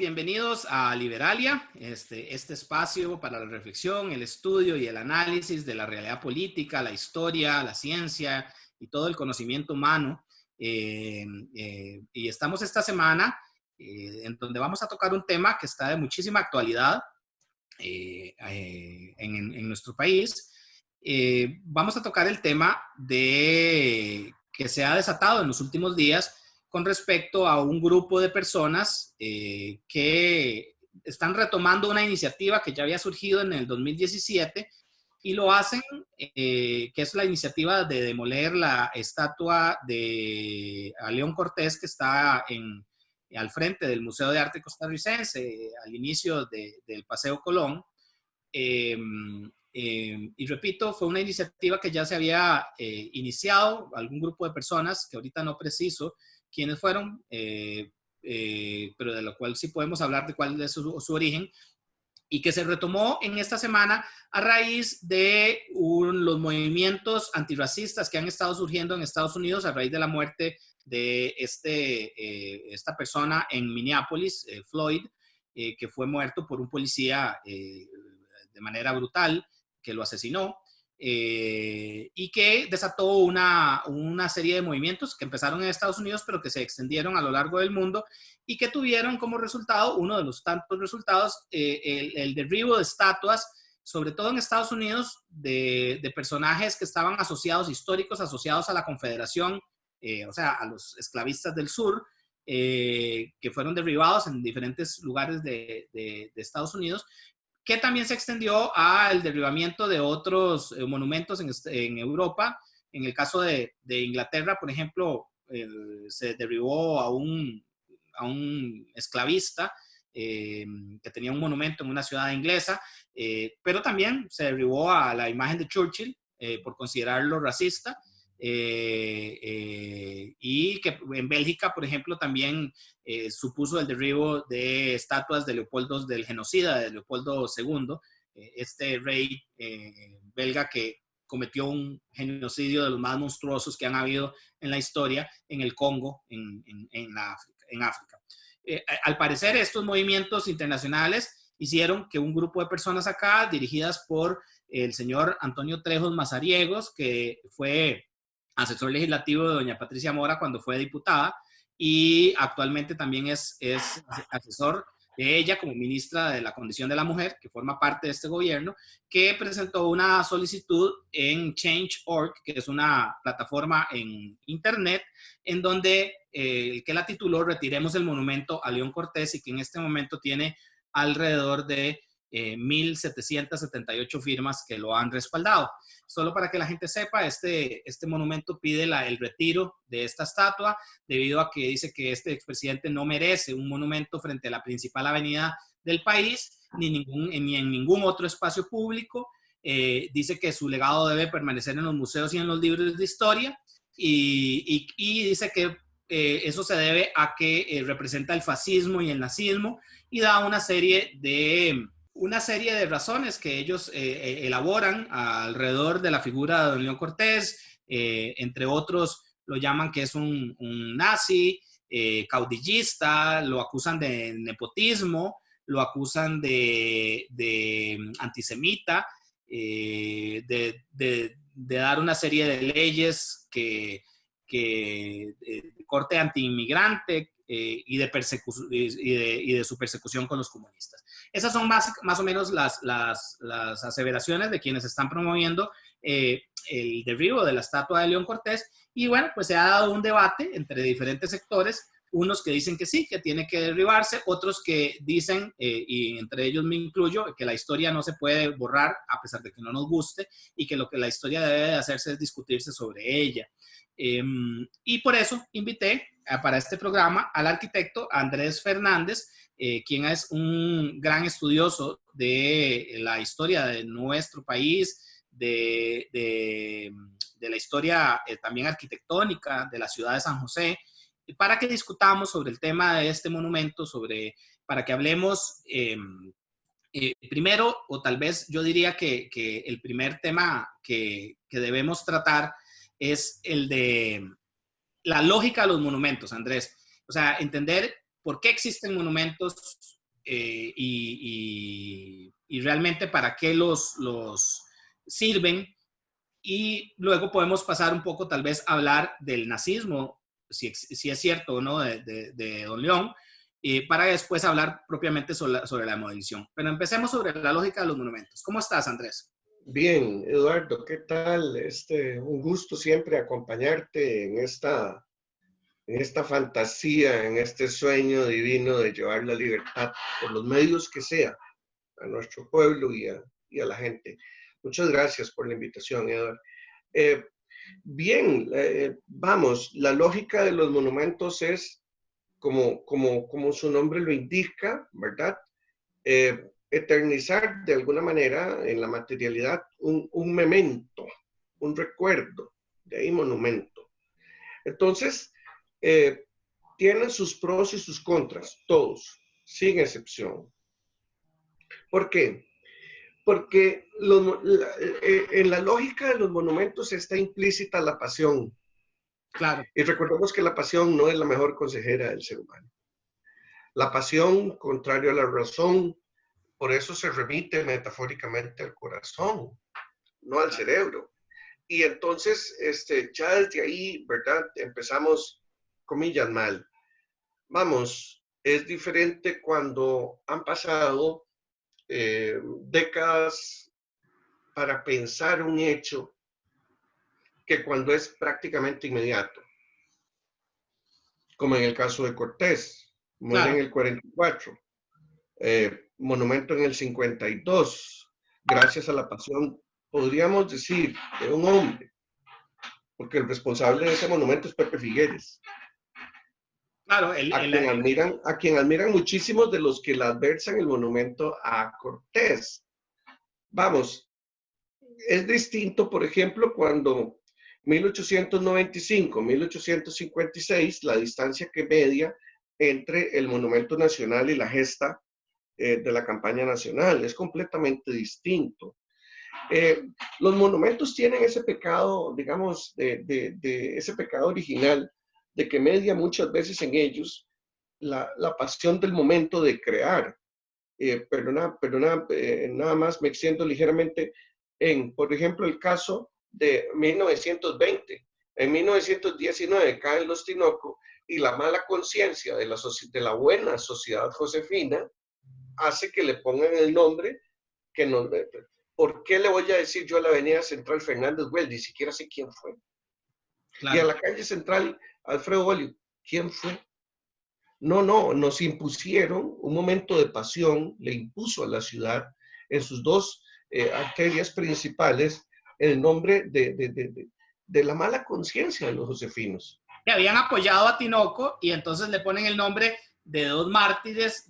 bienvenidos a Liberalia, este espacio para la reflexión, el estudio y el análisis de la realidad política, la historia, la ciencia y todo el conocimiento humano. Y estamos esta semana en donde vamos a tocar un tema que está de muchísima actualidad en nuestro país. Vamos a tocar el tema que se ha desatado en los últimos días con respecto a un grupo de personas que están retomando una iniciativa que ya había surgido en el 2017 y lo hacen, que es la iniciativa de demoler la estatua de León Cortés que está al frente del Museo de Arte Costarricense, al inicio del Paseo Colón. Y repito, fue una iniciativa que ya se había iniciado, algún grupo de personas, que ahorita no preciso quiénes fueron, pero de lo cual sí podemos hablar de cuál es su origen, y que se retomó en esta semana a raíz de los movimientos antirracistas que han estado surgiendo en Estados Unidos a raíz de la muerte de esta persona en Minneapolis, Floyd, que fue muerto por un policía de manera brutal, que lo asesinó, y que desató una serie de movimientos que empezaron en Estados Unidos, pero que se extendieron a lo largo del mundo y que tuvieron como resultado, uno de los tantos resultados, el derribo de estatuas, sobre todo en Estados Unidos, de personajes que estaban asociados, históricos, asociados a la Confederación, o sea, a los esclavistas del sur, que fueron derribados en diferentes lugares de Estados Unidos, que también se extendió al derribamiento de otros monumentos en Europa. En el caso de Inglaterra, por ejemplo, se derribó a un esclavista que tenía un monumento en una ciudad inglesa, pero también se derribó a la imagen de Churchill por considerarlo racista. Y que en Bélgica, por ejemplo, también supuso el derribo de estatuas de Leopoldo, del genocida de Leopoldo II, este rey belga que cometió un genocidio de los más monstruosos que han habido en la historia en el Congo, en África. Al parecer, estos movimientos internacionales hicieron que un grupo de personas acá, dirigidas por el señor Antonio Trejos Mazariegos, que fue asesor legislativo de doña Patricia Mora cuando fue diputada, y actualmente también es asesor de ella como ministra de la Condición de la Mujer, que forma parte de este gobierno, que presentó una solicitud en Change.org, que es una plataforma en internet, en donde que la tituló Retiremos el monumento a León Cortés, y que en este momento tiene alrededor de 1,778 firmas que lo han respaldado. Solo para que la gente sepa, este monumento pide el retiro de esta estatua debido a que dice que este expresidente no merece un monumento frente a la principal avenida del país ni en ningún otro espacio público. Dice que su legado debe permanecer en los museos y en los libros de historia, y dice que eso se debe a que representa el fascismo y el nazismo, y da una serie de razones que ellos elaboran alrededor de la figura de don León Cortés. Entre otros, lo llaman que es un nazi, caudillista, lo acusan de nepotismo, lo acusan de antisemita, de dar una serie de leyes que de corte anti-inmigrante, y de su persecución con los comunistas. Esas son más o menos las aseveraciones de quienes están promoviendo el derribo de la estatua de León Cortés. Y bueno, pues se ha dado un debate entre diferentes sectores, unos que dicen que sí, que tiene que derribarse, otros que dicen, y entre ellos me incluyo, que la historia no se puede borrar a pesar de que no nos guste, y que lo que la historia debe de hacerse es discutirse sobre ella. Y por eso invité para este programa al arquitecto Andrés Fernández, quien es un gran estudioso de la historia de nuestro país, de la historia también arquitectónica de la ciudad de San José, para que discutamos sobre el tema de este monumento, para que hablemos primero, o tal vez yo diría que el primer tema que debemos tratar es el de la lógica de los monumentos, Andrés. O sea, entender por qué existen monumentos y realmente para qué los sirven. Y luego podemos pasar un poco, tal vez, a hablar del nazismo, si es cierto o no, de Don León, para después hablar propiamente sobre la demolición. Pero empecemos sobre la lógica de los monumentos. ¿Cómo estás, Andrés? Bien, Eduardo, ¿qué tal? Un gusto siempre acompañarte en esta fantasía, en este sueño divino de llevar la libertad por los medios que sea a nuestro pueblo y a la gente. Muchas gracias por la invitación, Eduardo. Eh, Bien, vamos, la lógica de los monumentos es, como su nombre lo indica, ¿verdad? Eternizar de alguna manera en la materialidad un memento, un recuerdo, de ahí monumento. Entonces, tienen sus pros y sus contras, todos, sin excepción. ¿Por qué? Porque en la lógica de los monumentos está implícita la pasión. Claro. Y recordemos que la pasión no es la mejor consejera del ser humano. La pasión, contrario a la razón, por eso se remite metafóricamente al corazón, no al cerebro. Y entonces, ya desde ahí, ¿verdad? Empezamos, comillas, mal. Vamos, es diferente cuando han pasado décadas para pensar un hecho que cuando es prácticamente inmediato. Como en el caso de Cortés, muere Claro. en el 44, monumento en el 52, gracias a la pasión, podríamos decir, de un hombre, porque el responsable de ese monumento es Pepe Figueres, Claro, a quien admiran muchísimos de los que la adversan el monumento a Cortés. Vamos, es distinto, por ejemplo, cuando 1895, 1856, la distancia que media entre el monumento nacional y la gesta de la campaña nacional, es completamente distinto. Los monumentos tienen ese pecado, digamos, de ese pecado original, de que media muchas veces en ellos la pasión del momento de crear. Nada más me extiendo ligeramente por ejemplo, el caso de 1920. En 1919 caen los Tinoco y la mala conciencia de la buena sociedad josefina hace que le pongan el nombre que no. ¿Por qué le voy a decir yo a la avenida Central Fernández Well? Ni siquiera sé quién fue. Claro. Y a la calle Central Alfredo Bolio, ¿quién fue? No, nos impusieron un momento de pasión, le impuso a la ciudad en sus dos arterias principales el nombre de la mala conciencia de los josefinos. Que habían apoyado a Tinoco y entonces le ponen el nombre de dos mártires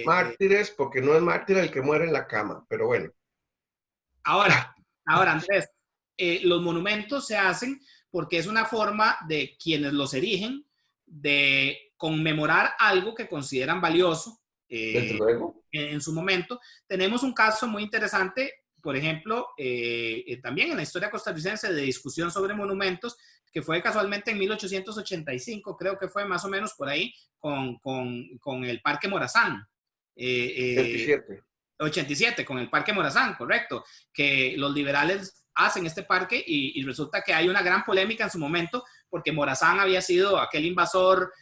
Mártires, porque no es mártir el que muere en la cama, pero bueno. Ahora, Andrés, los monumentos se hacen porque es una forma de quienes los erigen de conmemorar algo que consideran valioso Desde luego. en su momento. Tenemos un caso muy interesante, por ejemplo, también en la historia costarricense de discusión sobre monumentos, que fue casualmente en 1885, creo que fue más o menos por ahí, con el Parque Morazán. 27. 87, con el Parque Morazán, correcto, que los liberales hacen este parque y resulta que hay una gran polémica en su momento porque Morazán había sido aquel invasor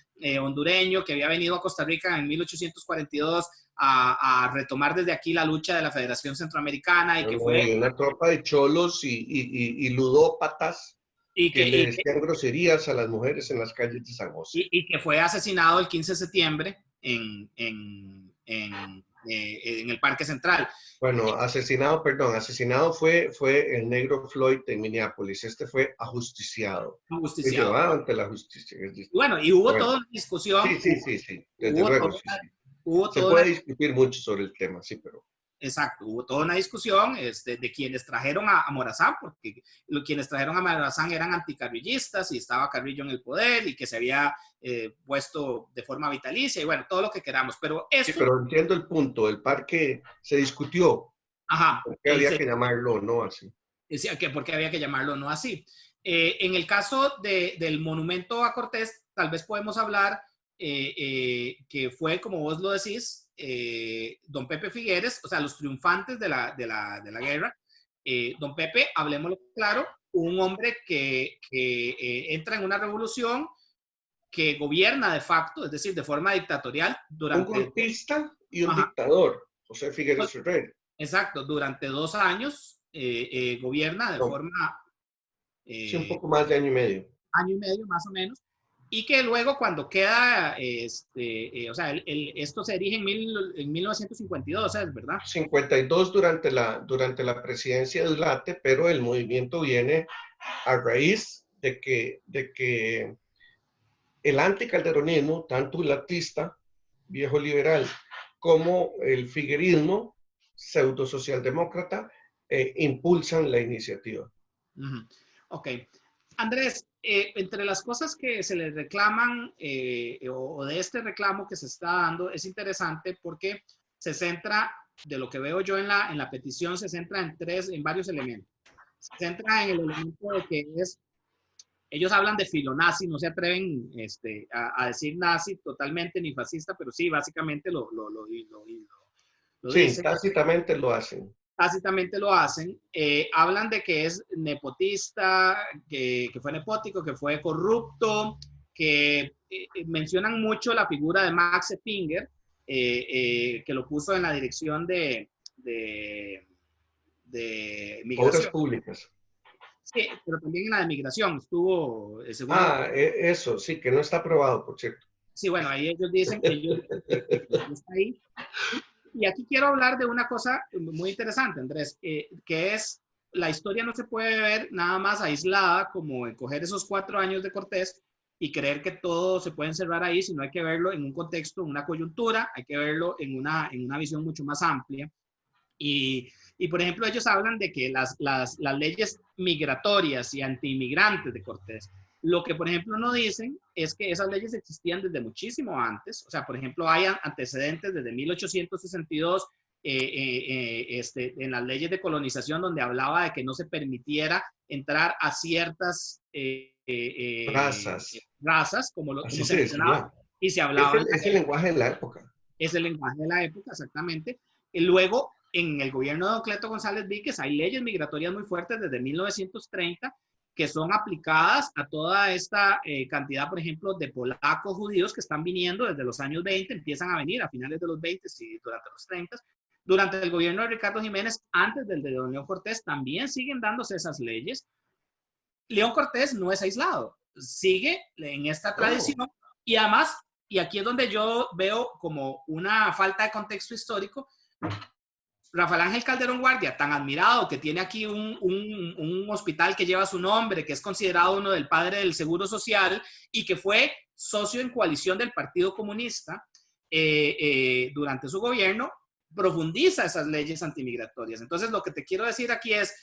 hondureño que había venido a Costa Rica en 1842 a retomar desde aquí la lucha de la Federación Centroamericana y que fue... Una tropa de cholos y ludópatas que le decían groserías a las mujeres en las calles de San José. Y que fue asesinado el 15 de septiembre en el Parque Central. Bueno, asesinado fue el negro Floyd en Minneapolis. Este fue ajusticiado. Fue llevado ante la justicia. Bueno, y hubo toda una discusión. Sí. Desde luego, sí. Se puede discutir mucho sobre el tema, sí, pero... Exacto, hubo toda una discusión de quienes trajeron a Morazán, porque quienes trajeron a Morazán eran anticarrillistas y estaba Carrillo en el poder y que se había puesto de forma vitalicia y bueno, todo lo que queramos. Pero esto... Sí, pero entiendo el punto, el parque se discutió. Ajá. ¿Por qué había que llamarlo no así? Decía que por qué había que llamarlo no así. En el caso del monumento a Cortés, tal vez podemos hablar que fue, como vos lo decís, don Pepe Figueres, o sea, los triunfantes de la guerra. Don Pepe, hablemoslo claro, un hombre que entra en una revolución, que gobierna de facto, es decir, de forma dictatorial Un durante... golpista y un Ajá, dictador, José Figueres Ferrer. exacto, durante 2 años gobierna de No, forma sí, un eh, poco más de año y medio. año y medio más o menos, y que luego cuando queda, o sea, esto se erige en 1952, ¿es verdad? 52 durante la presidencia de Duarte, pero el movimiento viene a raíz de que el anticalderonismo, tanto el latista, viejo liberal, como el figuerismo, pseudo socialdemócrata, impulsan la iniciativa. Ujú. Ok. Andrés, entre las cosas que se le reclaman o de este reclamo que se está dando, es interesante porque se centra, de lo que veo yo en la petición, se centra en varios elementos. Se centra en el elemento de que ellos hablan de filonazi, no se atreven a decir nazi totalmente ni fascista, pero sí, básicamente lo Sí, dicen. tácitamente lo hacen. Tácitamente lo hacen. Hablan de que es nepotista, que fue nepótico, que fue corrupto, que mencionan mucho la figura de Max Epinger, que lo puso en la dirección de Obras migración. públicas. Sí, pero también en la de migración estuvo, según lo que... Ah, eso, sí, que no está aprobado, por cierto. Sí, bueno, ahí ellos dicen que está ahí. Y aquí quiero hablar de una cosa muy interesante, Andrés, que es la historia no se puede ver nada más aislada como en coger esos 4 años de Cortés y creer que todo se puede encerrar ahí, sino hay que verlo en un contexto, en una coyuntura, hay que verlo en una visión mucho más amplia. Y, por ejemplo, ellos hablan de que las leyes migratorias y antiinmigrantes de Cortés, lo que, por ejemplo, no dicen es que esas leyes existían desde muchísimo antes. O sea, por ejemplo, hay antecedentes desde 1862 en las leyes de colonización donde hablaba de que no se permitiera entrar a ciertas Razas, razas, así como se se mencionaba, decía. y se hablaba en la Es el lenguaje de la época. es el lenguaje de la época, exactamente. Y luego, en el gobierno de Don Cleto González Víquez, hay leyes migratorias muy fuertes desde 1930 que son aplicadas a toda esta cantidad, por ejemplo, de polacos judíos que están viniendo desde los años 20, empiezan a venir a finales de los 20 y durante los 30. Durante el gobierno de Ricardo Jiménez, antes del de Don León Cortés, también siguen dándose esas leyes. León Cortés no es aislado, sigue en esta No, tradición y además, y aquí es donde yo veo como una falta de contexto histórico, Rafael Ángel Calderón Guardia, tan admirado, que tiene aquí un hospital que lleva su nombre, que es considerado uno del padre del Seguro Social y que fue socio en coalición del Partido Comunista durante su gobierno, profundiza esas leyes antimigratorias. Entonces, lo que te quiero decir aquí es,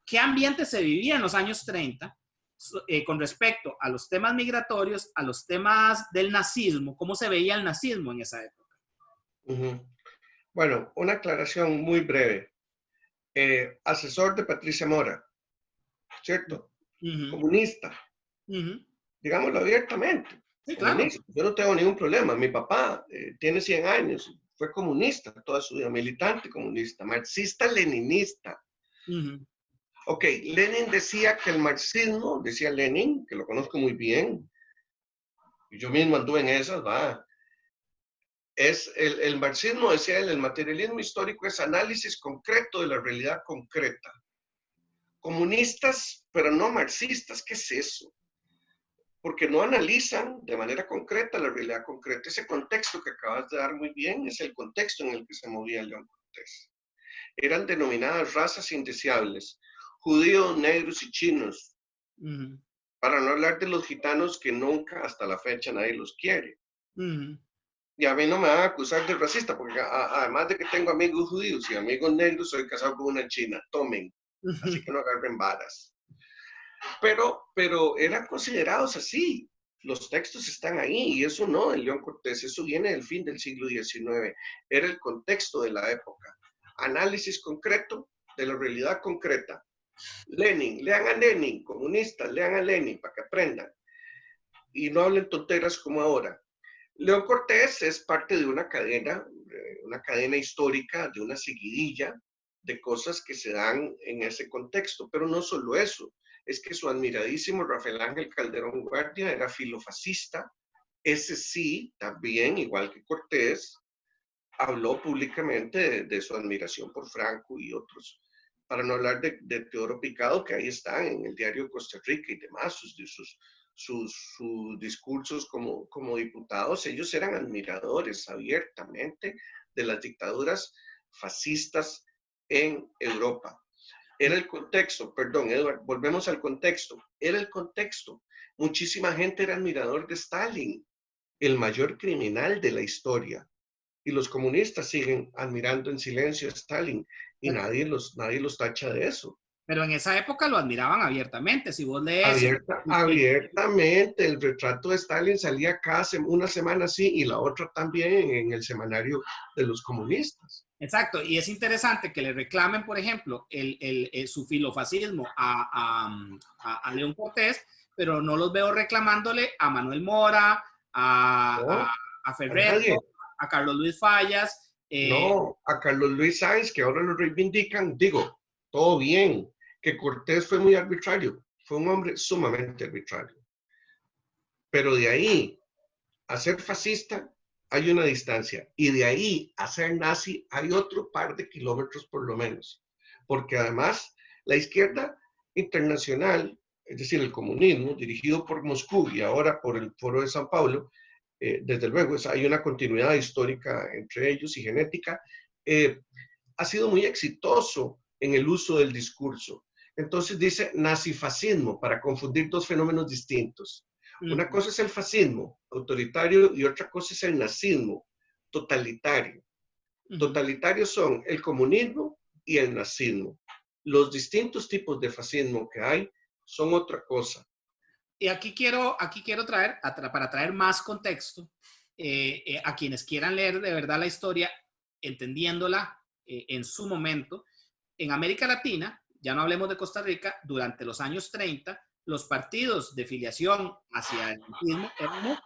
¿qué ambiente se vivía en los años 30 con respecto a los temas migratorios, a los temas del nazismo? ¿Cómo se veía el nazismo en esa época? uh-huh. Bueno, una aclaración muy breve. Asesor de Patricia Mora, ¿cierto? Uh -huh. Comunista, Uh -huh. digámoslo abiertamente, Sí, claro. comunista. Yo no tengo ningún problema. Mi papá tiene 100 años, fue comunista toda su vida, militante comunista, marxista-leninista. Uh -huh. Ok, Lenin decía que el marxismo, decía Lenin, que lo conozco muy bien, y yo mismo anduve en esas, va. Es el marxismo, decía él, el materialismo histórico es análisis concreto de la realidad concreta. Comunistas, pero no marxistas, ¿qué es eso? Porque no analizan de manera concreta la realidad concreta. Ese contexto que acabas de dar muy bien es el contexto en el que se movía León Cortés. Eran denominadas razas indeseables, judíos, negros y chinos, Uh -huh. para no hablar de los gitanos que nunca hasta la fecha nadie los quiere. Uh -huh. Y a mí no me van a acusar de racista, porque además de que tengo amigos judíos y amigos negros, soy casado con una china, tomen, así que no agarren varas. Pero eran considerados así. Los textos están ahí y eso no, en León Cortés, eso viene del fin del siglo XIX. Era el contexto de la época. Análisis concreto de la realidad concreta. Lenin, lean a Lenin, comunistas, lean a Lenin para que aprendan. Y no hablen tonteras como ahora. León Cortés es parte de una cadena histórica, de una seguidilla de cosas que se dan en ese contexto, pero no solo eso, es que su admiradísimo Rafael Ángel Calderón Guardia era filofascista, ese sí, también, igual que Cortés, habló públicamente de su admiración por Franco y otros, para no hablar de Teodoro Picado, que ahí están en el diario de Costa Rica y demás, sus discursos como diputados, ellos eran admiradores abiertamente de las dictaduras fascistas en Europa. Era el contexto, perdón, Edward, volvemos al contexto, era el contexto. Muchísima gente era admirador de Stalin, el mayor criminal de la historia. Y los comunistas siguen admirando en silencio a Stalin y nadie los tacha de eso. Pero en esa época lo admiraban abiertamente. Si vos lees... Abiertamente, el retrato de Stalin salía una semana así y la otra también en el semanario de los comunistas. Exacto, y es interesante que le reclamen, por ejemplo, su filofascismo a León Cortés, pero no los veo reclamándole a Manuel Mora, No, a Ferrer, a Carlos Luis Fallas. No, a Carlos Luis Sáenz, que ahora lo reivindican, digo, todo bien, que Cortés fue muy arbitrario, fue un hombre sumamente arbitrario. Pero de ahí a ser fascista hay una distancia y de ahí a ser nazi hay otro par de kilómetros por lo menos. Porque además la izquierda internacional, es decir, el comunismo dirigido por Moscú y ahora por el Foro de San Pablo, desde luego hay una continuidad histórica entre ellos y genética, ha sido muy exitoso en el uso del discurso. Entonces dice nazifascismo para confundir dos fenómenos distintos. Una cosa es el fascismo autoritario y otra cosa es el nazismo totalitario. Totalitarios son el comunismo y el nazismo. Los distintos tipos de fascismo que hay son otra cosa. Y aquí quiero traer, para traer más contexto, a quienes quieran leer de verdad la historia, entendiéndola en su momento. En América Latina, ya no hablemos de Costa Rica, durante los años 30, los partidos de filiación hacia el nazismo eran muchos.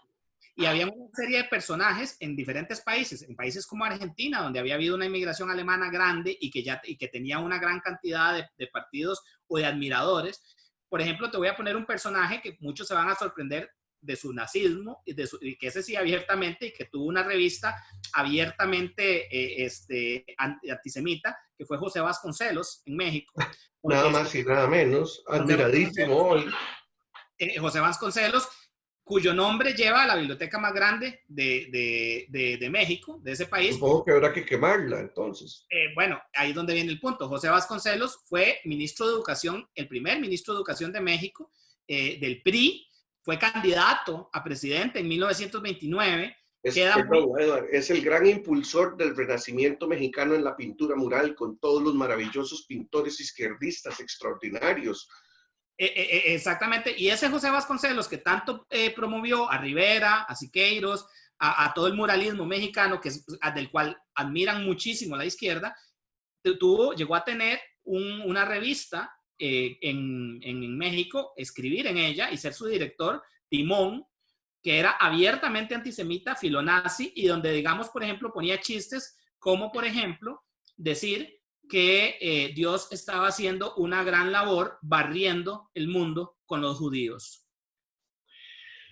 Y había una serie de personajes en diferentes países, en países como Argentina, donde había habido una inmigración alemana grande y que tenía una gran cantidad de partidos o de admiradores. Por ejemplo, te voy a poner un personaje que muchos se van a sorprender de su nazismo, y que ese sí abiertamente, y que tuvo una revista abiertamente antisemita, que fue José Vasconcelos en México. Nada más y nada menos, admiradísimo hoy. José Vasconcelos, cuyo nombre lleva a la biblioteca más grande de México, de ese país. Supongo que habrá que quemarla, entonces. Bueno, ahí es donde viene el punto. José Vasconcelos fue ministro de Educación, el primer ministro de Educación de México, del PRI, fue candidato a presidente en 1929. Es el gran impulsor del renacimiento mexicano en la pintura mural, con todos los maravillosos pintores izquierdistas extraordinarios. Exactamente, y ese José Vasconcelos que tanto promovió a Rivera, a Siqueiros, a todo el muralismo mexicano, del cual admiran muchísimo la izquierda, llegó a tener una revista en México, escribir en ella y ser su director, Timón, que era abiertamente antisemita, filonazi, y donde, digamos, por ejemplo, ponía chistes como, por ejemplo, decir que Dios estaba haciendo una gran labor barriendo el mundo con los judíos.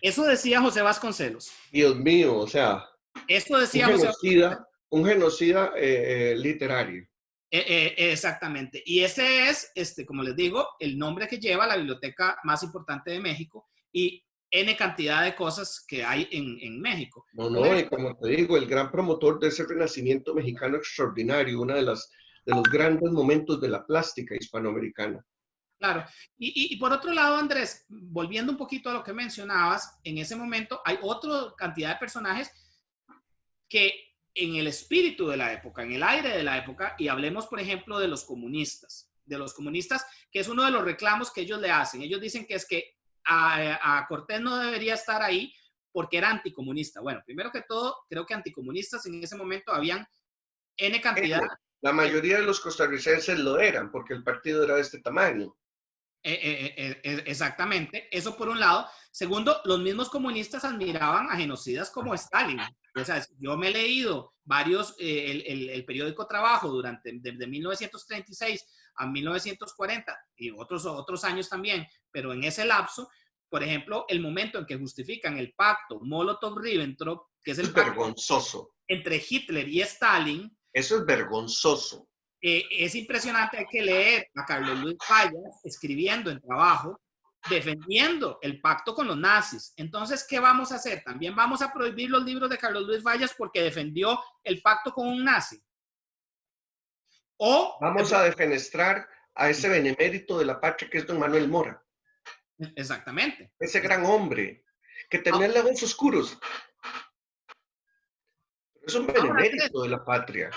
Eso decía José Vasconcelos. Dios mío, o sea, esto decía José Vasconcelos. Un genocida literario. Exactamente. Y ese es, como les digo, el nombre que lleva la biblioteca más importante de México y N cantidad de cosas que hay en México. No, y como te digo, el gran promotor de ese renacimiento mexicano extraordinario, uno de los grandes momentos de la plástica hispanoamericana. Claro. Y por otro lado, Andrés, volviendo un poquito a lo que mencionabas, en ese momento hay otra cantidad de personajes que en el espíritu de la época, en el aire de la época, y hablemos, por ejemplo, de los comunistas, que es uno de los reclamos que ellos le hacen. Ellos dicen que es que a Cortés no debería estar ahí porque era anticomunista. Bueno, primero que todo, creo que anticomunistas en ese momento habían N cantidad. La mayoría de los costarricenses lo eran porque el partido era de este tamaño. Exactamente, eso por un lado. Segundo, los mismos comunistas admiraban a genocidas como Stalin. O sea, yo me he leído varios, el periódico Trabajo desde 1936 a 1940 y otros años también, pero en ese lapso, por ejemplo, el momento en que justifican el pacto Molotov-Ribbentrop, que es Es el pacto vergonzoso. entre Hitler y Stalin, Eso es vergonzoso. es impresionante, hay que leer a Carlos Luis Fallas escribiendo en Trabajo, defendiendo el pacto con los nazis. Entonces, ¿qué vamos a hacer? También vamos a prohibir los libros de Carlos Luis Fallas porque defendió el pacto con un nazi. O, Vamos a defenestrar a ese benemérito de la patria que es don Manuel Mora. exactamente. Ese gran hombre que tenía Ah, lagos oscuros. Es un ahora, Andrés, benemérito de la patria.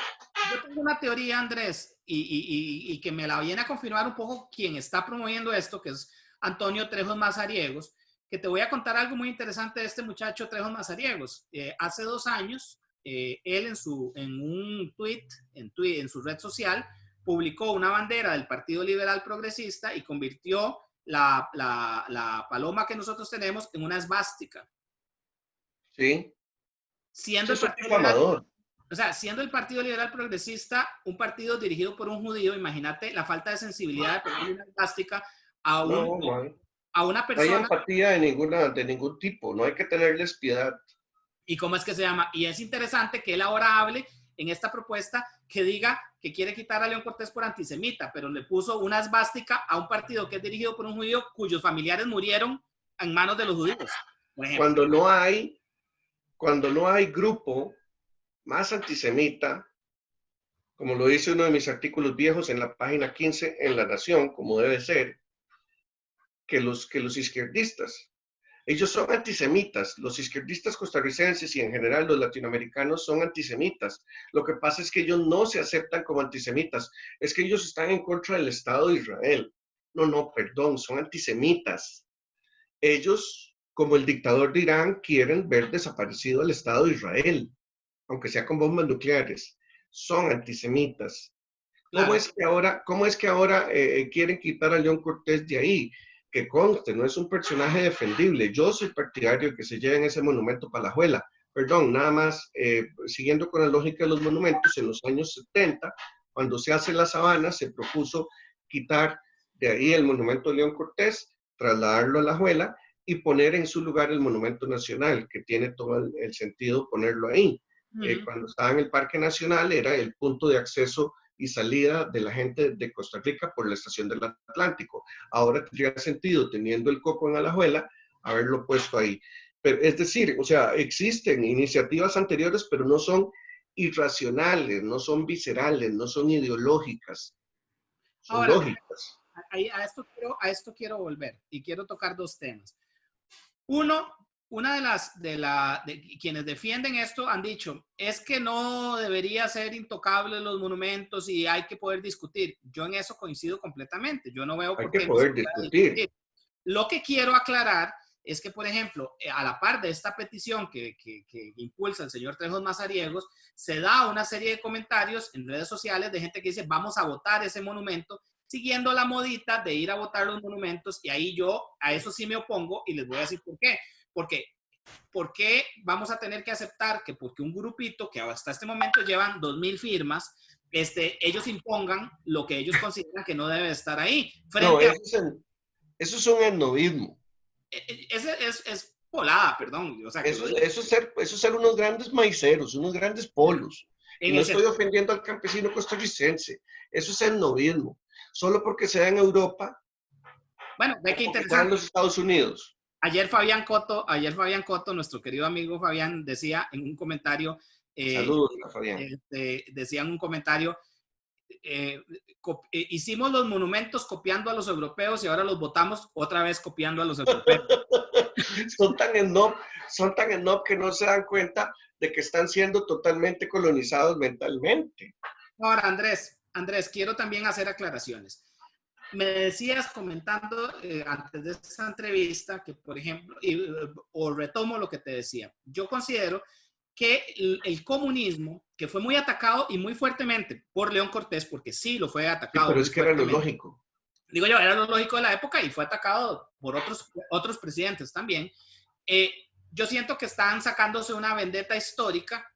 yo tengo una teoría, Andrés, y que me la viene a confirmar un poco quien está promoviendo esto, que es Antonio Trejos Mazariegos, que te voy a contar algo muy interesante de este muchacho Trejos Mazariegos. Hace 2 años, él en un en su red social, publicó una bandera del Partido Liberal Progresista y convirtió la paloma que nosotros tenemos en una esvástica. Sí, Siendo eso el es un Partido Liberal difamador. O sea, siendo el Partido Liberal Progresista un partido dirigido por un judío, imagínate la falta de sensibilidad de ponerle una plástica a, No, no hay, a una no hay persona. empatía de ningún tipo. No hay que tenerles piedad. ¿Y cómo es que se llama? Y es interesante que él ahora hable en esta propuesta que diga que quiere quitar a León Cortés por antisemita, pero le puso una esvástica a un partido que es dirigido por un judío cuyos familiares murieron en manos de los judíos, por ejemplo. Cuando no hay grupo más antisemita, como lo dice uno de mis artículos viejos en la página 15 en La Nación, como debe ser, que los izquierdistas. Ellos son antisemitas. Los izquierdistas costarricenses y en general los latinoamericanos son antisemitas. Lo que pasa es que ellos no se aceptan como antisemitas. Es que ellos están en contra del Estado de Israel. No, no, perdón, son antisemitas. Ellos, como el dictador de Irán, quieren ver desaparecido al Estado de Israel, aunque sea con bombas nucleares. Son antisemitas. Claro. ¿Cómo es que ahora quieren quitar a León Cortés de ahí? Que conste, no es un personaje defendible. Yo soy partidario de que se lleven ese monumento para la Alajuela. Perdón, nada más, siguiendo con la lógica de los monumentos, en los años 70, cuando se hace la Sabana, se propuso quitar de ahí el monumento de León Cortés, trasladarlo a la Alajuela y poner en su lugar el monumento nacional, que tiene todo el sentido ponerlo ahí. Cuando estaba en el Parque Nacional era el punto de acceso y salida de la gente de Costa Rica por la estación del Atlántico. Ahora tendría sentido, teniendo el coco en Alajuela, haberlo puesto ahí. Pero, es decir, o sea, existen iniciativas anteriores, pero no son irracionales, no son viscerales, no son ideológicas, son Ahora, lógicas. a esto quiero volver y quiero tocar dos temas. Uno, una de quienes defienden esto han dicho, es que no debería ser intocable los monumentos y hay que poder discutir. Yo en eso coincido completamente. Yo no veo Hay por que qué no se poder pueda discutir. discutir. Lo que quiero aclarar es que, por ejemplo, a la par de esta petición que impulsa el señor Trejos Mazariegos, se da una serie de comentarios en redes sociales de gente que dice, vamos a votar ese monumento, siguiendo la modita de ir a votar los monumentos, y ahí yo a eso sí me opongo y les voy a decir por qué. Porque, ¿por qué vamos a tener que aceptar que porque un grupito que hasta este momento llevan 2,000 firmas, ellos impongan lo que ellos consideran que no debe estar ahí? No, Frente a... eso es un etnovismo. Es polada, perdón. O sea, que lo digo. Eso es ser unos grandes maiceros, unos grandes polos. Y En no el estoy sentido, ofendiendo al campesino costarricense. Eso es etnovismo. Solo porque se da en Europa bueno, ve o qué porque se da en interesante. los Estados Unidos. Ayer Fabián Coto, nuestro querido amigo Fabián, decía en un comentario, Saludos a Fabián. decía en un comentario, hicimos los monumentos copiando a los europeos y ahora los votamos otra vez copiando a los europeos. Son tan snob que no se dan cuenta de que están siendo totalmente colonizados mentalmente. Ahora, Andrés, quiero también hacer aclaraciones. Me decías comentando antes de esta entrevista que, por ejemplo, o retomo lo que te decía, yo considero que el comunismo, que fue muy atacado y muy fuertemente por León Cortés, porque sí lo fue Sí, atacado pero muy es que era lo fuertemente, lógico. Digo yo, era lo lógico de la época y fue atacado por otros presidentes también. Eh, yo siento que están sacándose una vendetta histórica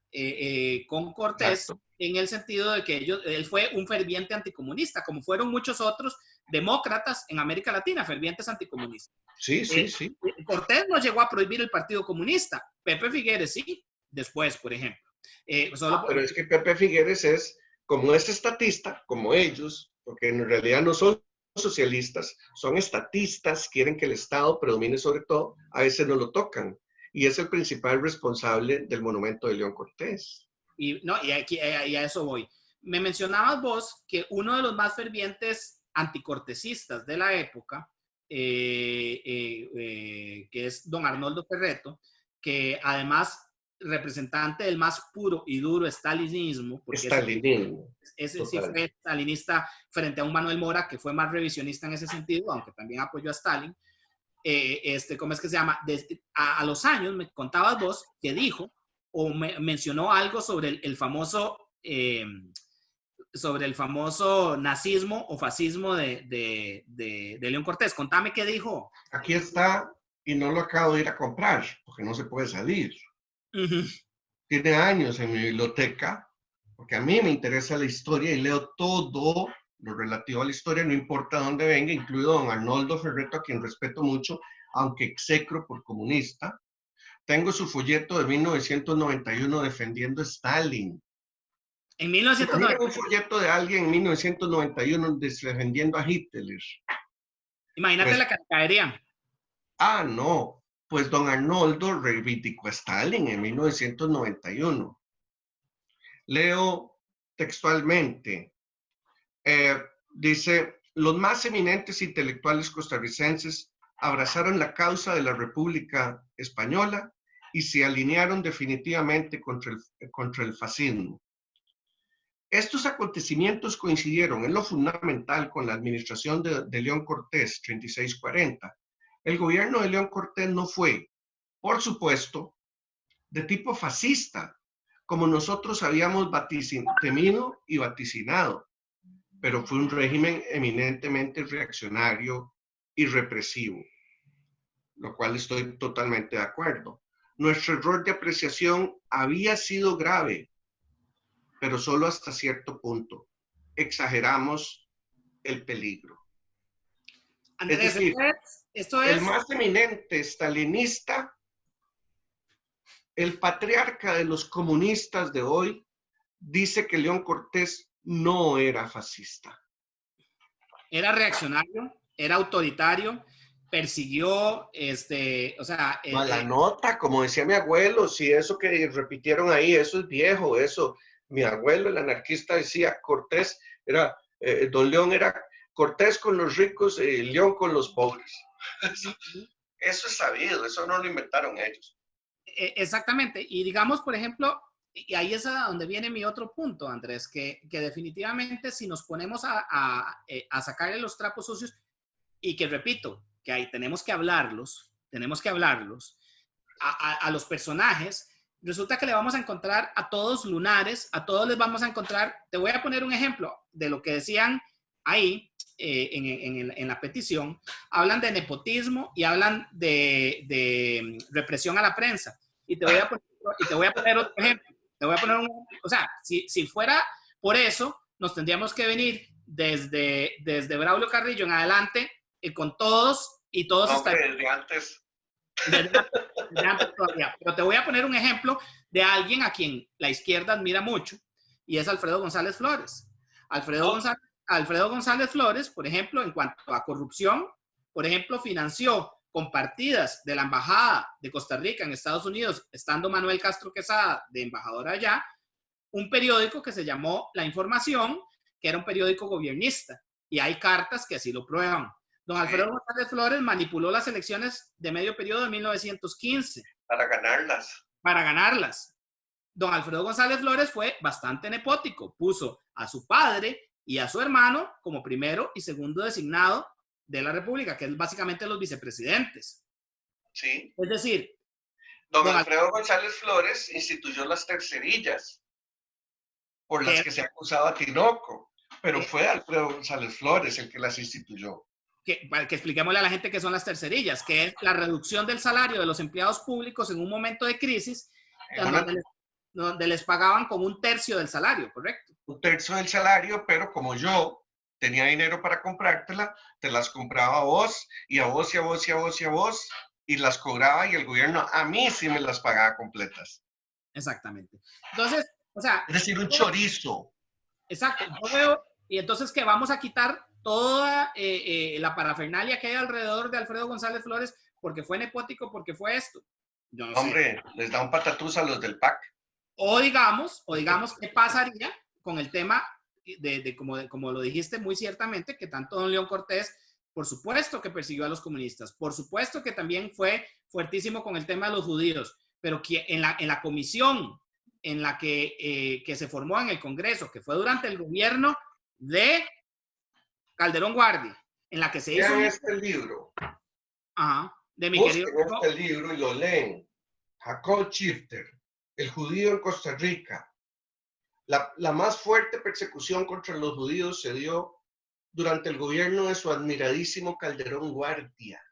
con Cortés, Exacto. en el sentido de que él fue un ferviente anticomunista, como fueron muchos otros demócratas en América Latina, fervientes anticomunistas. Sí, sí, sí. Cortés no llegó a prohibir el Partido Comunista, Pepe Figueres sí, después, por ejemplo. Pero es que Pepe Figueres es, como es estatista, como ellos, porque en realidad no son socialistas, son estatistas, quieren que el Estado predomine sobre todo, a veces no lo tocan. Y es el principal responsable del monumento de León Cortés. Y a eso voy. Me mencionabas vos que uno de los más fervientes anticortesistas de la época, que es don Arnoldo Ferretto, que además representante del más puro y duro estalinismo, porque Estalinismo. ese sí fue stalinista frente a un Manuel Mora que fue más revisionista en ese sentido, aunque también apoyó a Stalin. ¿Cómo es que se llama? A los años me contabas vos que dijo o mencionó algo sobre sobre el famoso nazismo o fascismo de León Cortés. Contame qué dijo. Aquí está, y no lo acabo de ir a comprar, porque no se puede salir. Tiene años en mi biblioteca, porque a mí me interesa la historia y leo todo lo relativo a la historia, no importa dónde venga, incluido don Arnoldo Ferretto, a quien respeto mucho, aunque execro por comunista. Tengo su folleto de 1991 defendiendo a Stalin. En ¿Se imaginan 1990. un folleto de alguien en 1991 defendiendo a Hitler? Imagínate Pues, la caerían. no, pues don Arnoldo reivindicó a Stalin en 1991. Leo textualmente. Dice, los más eminentes intelectuales costarricenses abrazaron la causa de la República Española y se alinearon definitivamente contra el fascismo. Estos acontecimientos coincidieron en lo fundamental con la administración de León Cortés, 3640. El gobierno de León Cortés no fue, por supuesto, de tipo fascista, como nosotros habíamos temido y vaticinado, pero fue un régimen eminentemente reaccionario y represivo, lo cual estoy totalmente de acuerdo. Nuestro error de apreciación había sido grave, pero solo hasta cierto punto. Exageramos el peligro. Es Andrés, decir, esto el es más eminente stalinista, el patriarca de los comunistas de hoy, dice que León Cortés no era fascista. Era reaccionario, era autoritario, persiguió, o sea, Mala nota, como decía mi abuelo, si eso que repitieron ahí, eso es viejo, eso. Mi abuelo, el anarquista, decía, Cortés era, don León era Cortés con los ricos y León con los pobres. Eso es sabido, eso no lo inventaron ellos. exactamente. Y digamos, por ejemplo, y ahí es a donde viene mi otro punto, Andrés, que definitivamente si nos ponemos a sacarle los trapos sucios, y que repito, que ahí tenemos que hablarlos a los personajes, resulta que le vamos a encontrar a todos lunares, a todos les vamos a encontrar, te voy a poner un ejemplo de lo que decían ahí en la petición, hablan de nepotismo y hablan de represión a la prensa. Y te voy a poner otro ejemplo. O sea, si fuera por eso, nos tendríamos que venir desde Braulio Carrillo en adelante con todos y todos No, estarían desde antes. desde antes todavía. Pero te voy a poner un ejemplo de alguien a quien la izquierda admira mucho y es Alfredo González Flores. Alfredo González Flores, por ejemplo, en cuanto a corrupción, por ejemplo, financió con partidas de la Embajada de Costa Rica en Estados Unidos, estando Manuel Castro Quesada de embajador allá, un periódico que se llamó La Información, que era un periódico gobiernista, y hay cartas que así lo prueban. Don Alfredo González Flores manipuló las elecciones de medio periodo de 1915. Para ganarlas. Para ganarlas. Don Alfredo González Flores fue bastante nepótico. Puso a su padre y a su hermano como primero y segundo designado de la República, que es básicamente los vicepresidentes. Sí. Es decir, Don Alfredo González Flores instituyó las tercerillas por las que se acusaba a Tinoco. Pero fue Alfredo González Flores el que las instituyó. Para que expliquémosle a la gente qué son las tercerillas, que es la reducción del salario de los empleados públicos en un momento de crisis, donde les pagaban como un tercio del salario, ¿correcto? Un tercio del salario, pero como yo tenía dinero para comprártela, te las compraba a vos, y a vos, y a vos, y a vos, y a vos, y las cobraba, y el gobierno a mí sí me las pagaba completas. Exactamente. Entonces, o sea... Es decir, un chorizo. Exacto. Yo veo, y entonces que vamos a quitar toda la parafernalia que hay alrededor de Alfredo González Flores porque fue nepótico, porque fue esto. Yo no Hombre, sé. les da un patatús a los del PAC. O digamos, ¿qué pasaría con el tema como lo dijiste muy ciertamente, que tanto don León Cortés, por supuesto que persiguió a los comunistas, por supuesto que también fue fuertísimo con el tema de los judíos, pero que en la comisión en la que se formó en el Congreso, que fue durante el gobierno de Calderón Guardia, en la que se hizo... Vean este libro. Ajá, de mi Busquen querido... este libro y lo leen. Jacob Schifter, El judío en Costa Rica. La más fuerte persecución contra los judíos se dio durante el gobierno de su admiradísimo Calderón Guardia,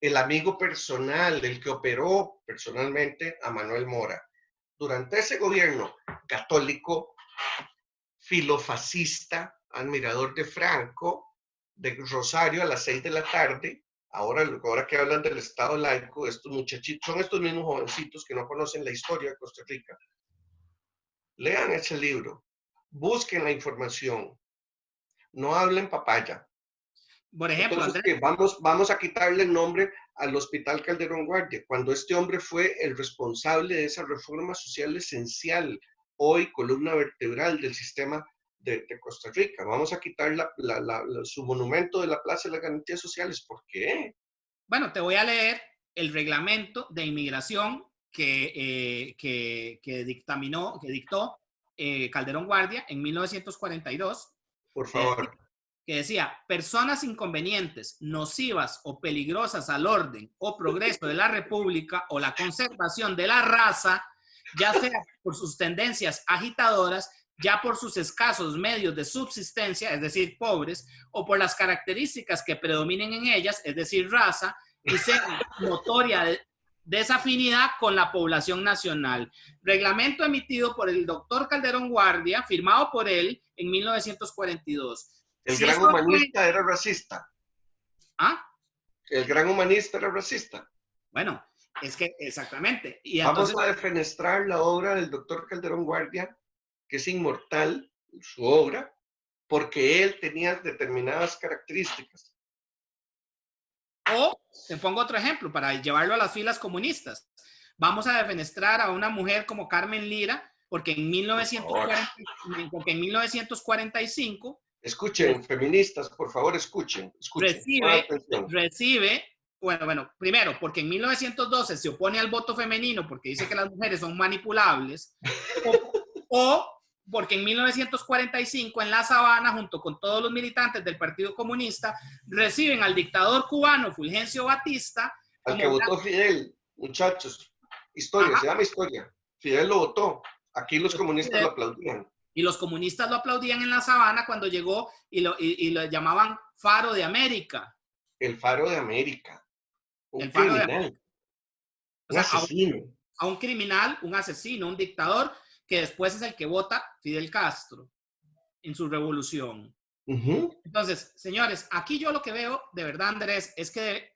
el amigo personal, el que operó personalmente a Manuel Mora. Durante ese gobierno católico, filofascista, admirador de Franco, de Rosario a las 6 de la tarde, ahora que hablan del Estado laico, estos muchachitos, son estos mismos jovencitos que no conocen la historia de Costa Rica. Lean ese libro, busquen la información, no hablen papaya. Por ejemplo, Entonces, Andrés, vamos a quitarle el nombre al Hospital Calderón Guardia, cuando este hombre fue el responsable de esa reforma social esencial, hoy columna vertebral del sistema de Costa Rica. Vamos a quitar su monumento de la Plaza de las Garantías Sociales. ¿Por qué? bueno, te voy a leer el reglamento de inmigración que dictó Calderón Guardia en 1942. Por favor. Que decía, personas inconvenientes, nocivas o peligrosas al orden o progreso de la República o la conservación de la raza, ya sea por sus tendencias agitadoras, ya por sus escasos medios de subsistencia, es decir, pobres, o por las características que predominen en ellas, es decir, raza, y sea notoria desafinidad con la población nacional. Reglamento emitido por el doctor Calderón Guardia, firmado por él en 1942. El gran humanista era racista. ¿Ah? El gran humanista era racista. Bueno, es que exactamente. Y Vamos entonces, a defenestrar la obra del doctor Calderón Guardia, que es inmortal, su obra, porque él tenía determinadas características. o te pongo otro ejemplo para llevarlo a las filas comunistas. Vamos a defenestrar a una mujer como Carmen Lira, porque en 1945 escuchen, feministas, por favor, escuchen. Recibe, bueno, primero, porque en 1912 se opone al voto femenino porque dice que las mujeres son manipulables, o porque en 1945 en La Sabana, junto con todos los militantes del Partido Comunista, reciben al dictador cubano Fulgencio Batista. Al que votó Fidel, muchachos. Historia, ajá, se llama historia. Fidel lo votó. Aquí los comunistas lo aplaudían. Y los comunistas lo aplaudían en La Sabana cuando llegó y lo llamaban Faro de América. El Faro de América. Un criminal. Un asesino. A un criminal, un asesino, un dictador, que después es el que vota Fidel Castro en su revolución. Entonces, señores, aquí yo lo que veo, de verdad, Andrés, es que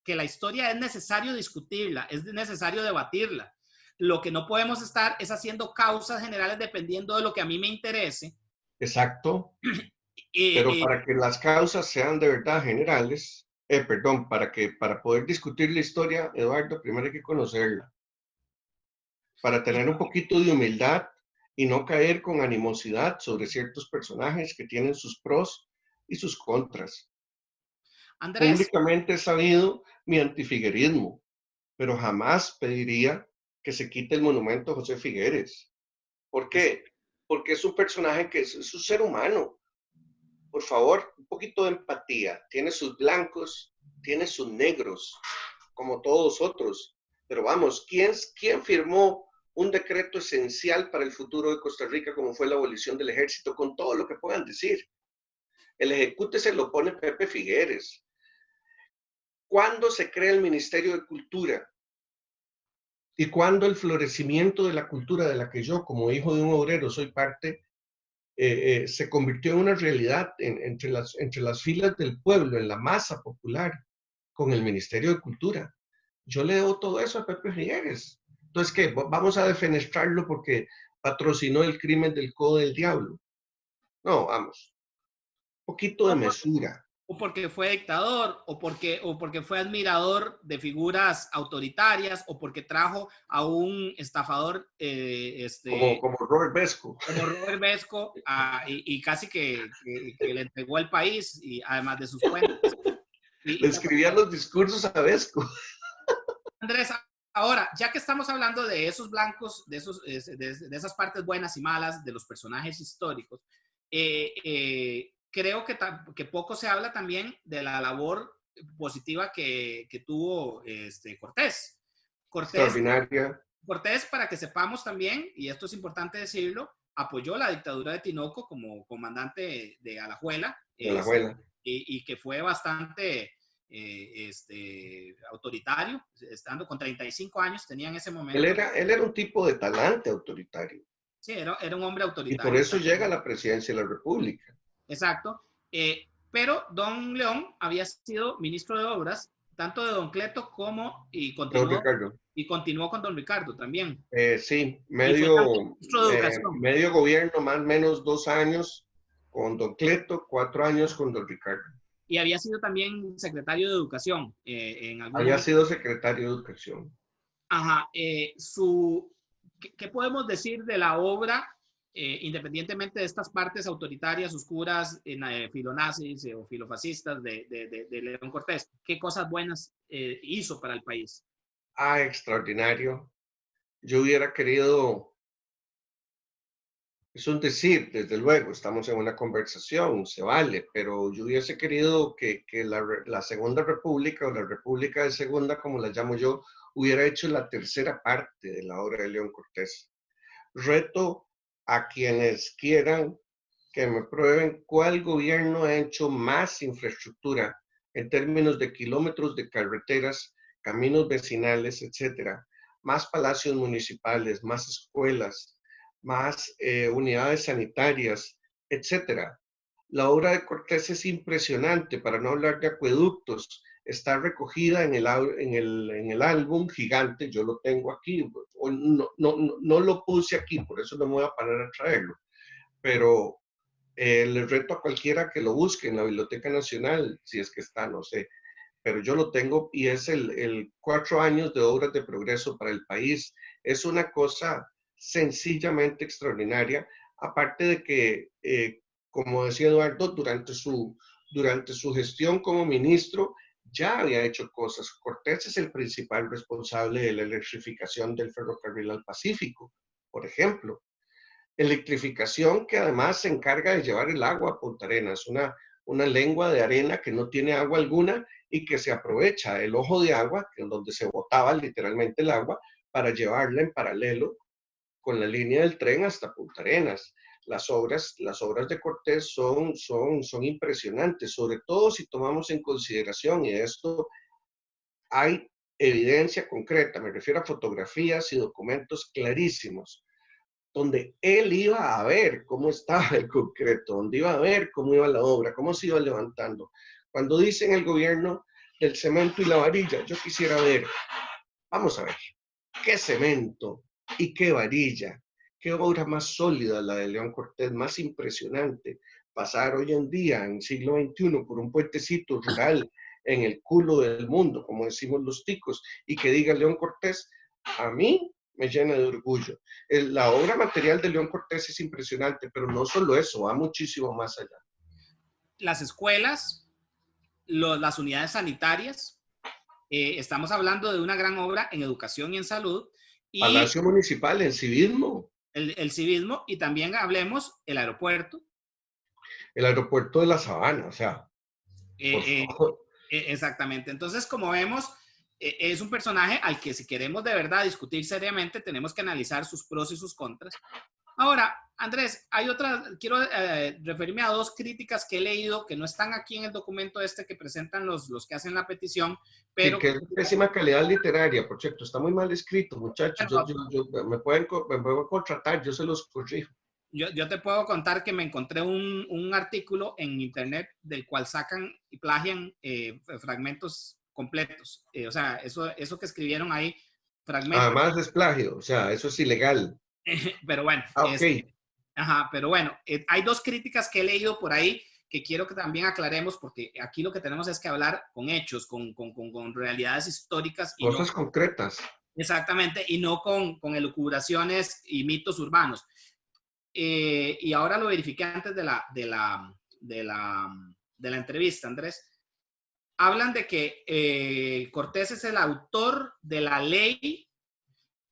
la historia es necesario discutirla, es necesario debatirla. Lo que no podemos estar es haciendo causas generales dependiendo de lo que a mí me interese. Exacto. Pero para que las causas sean de verdad generales, para poder discutir la historia, Eduardo, primero hay que conocerla. Para tener un poquito de humildad y no caer con animosidad sobre ciertos personajes que tienen sus pros y sus contras. Andrés, públicamente he sabido mi antifiguerismo, pero jamás pediría que se quite el monumento a José Figueres. ¿Por qué? Porque es un personaje que es un ser humano. Por favor, un poquito de empatía. Tiene sus blancos, tiene sus negros, como todos otros. Pero vamos, ¿quién firmó un decreto esencial para el futuro de Costa Rica, como fue la abolición del ejército, con todo lo que puedan decir. El ejecute se lo pone Pepe Figueres. ¿Cuándo se crea el Ministerio de Cultura? Y cuándo el florecimiento de la cultura de la que yo, como hijo de un obrero, soy parte, se convirtió en una realidad entre las filas del pueblo, en la masa popular, con el Ministerio de Cultura. Yo le debo todo eso a Pepe Figueres. Entonces, ¿qué? Vamos a defenestrarlo porque patrocinó el crimen del Codo del Diablo. No, vamos. Un poquito de mesura. O porque fue dictador, o porque fue admirador de figuras autoritarias, o porque trajo a un estafador Como Robert Vesco. como Robert Vesco y casi que le entregó el país, y además de sus cuentas. Le escribía los discursos a Vesco. Andrés, ahora, ya que estamos hablando de esos blancos, de esas partes buenas y malas de los personajes históricos, creo que poco se habla también de la labor positiva que tuvo Cortés. Extraordinaria. Cortés, para que sepamos también, y esto es importante decirlo, apoyó la dictadura de Tinoco como comandante de Alajuela, De la abuela. y que fue bastante autoritario, estando con 35 años, tenía en ese momento. Él era un tipo de talante autoritario. Sí, era un hombre Y autoritario. por eso llega a la presidencia de la República. Exacto. Pero don León había sido ministro de Obras, tanto de don Cleto como, y continuó con don Ricardo también. Sí, Y fue también ministro de Educación. medio gobierno, más o menos 2 años con don Cleto, 4 años con don Ricardo. Y había sido también secretario de Educación. Había sido secretario de Educación. Ajá. ¿Qué podemos decir de la obra, independientemente de estas partes autoritarias, oscuras, filonazis o filofascistas de León Cortés? ¿Qué cosas buenas hizo para el país? Extraordinario. Yo hubiera querido, es un decir, desde luego, estamos en una conversación, se vale, pero yo hubiese querido que la Segunda República, o la República de Segunda, como la llamo yo, hubiera hecho la tercera parte de la obra de León Cortés. Reto a quienes quieran que me prueben cuál gobierno ha hecho más infraestructura en términos de kilómetros de carreteras, caminos vecinales, etcétera, más palacios municipales, más escuelas, más unidades sanitarias, etcétera. La obra de Cortés es impresionante, para no hablar de acueductos. Está recogida en el álbum gigante, yo lo tengo aquí, no lo puse aquí, por eso no me voy a parar a traerlo, pero les reto a cualquiera que lo busque en la Biblioteca Nacional, si es que está, no sé, pero yo lo tengo y es el 4 años de obras de progreso para el país. Es una cosa sencillamente extraordinaria, aparte de que, como decía Eduardo, durante su gestión como ministro, ya había hecho cosas. Cortés es el principal responsable de la electrificación del ferrocarril al Pacífico, por ejemplo. Electrificación que además se encarga de llevar el agua a Punta Arenas, una lengua de arena que no tiene agua alguna y que se aprovecha el ojo de agua, que es donde se botaba literalmente el agua, para llevarla en paralelo con la línea del tren hasta Punta Arenas. Las obras de Cortés son impresionantes, sobre todo si tomamos en consideración, y de esto hay evidencia concreta, me refiero a fotografías y documentos clarísimos, donde él iba a ver cómo estaba el concreto, donde iba a ver cómo iba la obra, cómo se iba levantando. Cuando dicen el gobierno del cemento y la varilla, yo quisiera ver, vamos a ver, qué cemento y qué varilla, qué obra más sólida la de León Cortés, más impresionante. Pasar hoy en día, en siglo XXI, por un puentecito rural en el culo del mundo, como decimos los ticos, y que diga León Cortés, a mí me llena de orgullo. La obra material de León Cortés es impresionante, pero no solo eso, va muchísimo más allá. Las escuelas, las unidades sanitarias, estamos hablando de una gran obra en educación y en salud. Y Palacio Municipal, en civismo. El civismo, y también hablemos el aeropuerto. El aeropuerto de La Sabana, o sea, por favor. Exactamente. Entonces, como vemos, es un personaje al que si queremos de verdad discutir seriamente, tenemos que analizar sus pros y sus contras. Ahora, Andrés, hay otra, quiero referirme a dos críticas que he leído que no están aquí en el documento este que presentan los que hacen la petición, Sí, pero... que es pésima calidad literaria, por cierto, está muy mal escrito, muchachos. Me pueden contratar, yo se los corrijo. Yo te puedo contar que me encontré un artículo en internet del cual sacan y plagian fragmentos completos. O sea, eso que escribieron ahí, fragmentos. Además es plagio, o sea, eso es ilegal. Pero bueno, Ok. ajá, pero bueno, hay dos críticas que he leído por ahí que quiero que también aclaremos, porque aquí lo que tenemos es que hablar con hechos, con realidades históricas y no... Cosas concretas. Exactamente, y no con elucubraciones y mitos urbanos. Y ahora lo verifiqué antes de la entrevista, Andrés. Hablan de que Cortés es el autor de la ley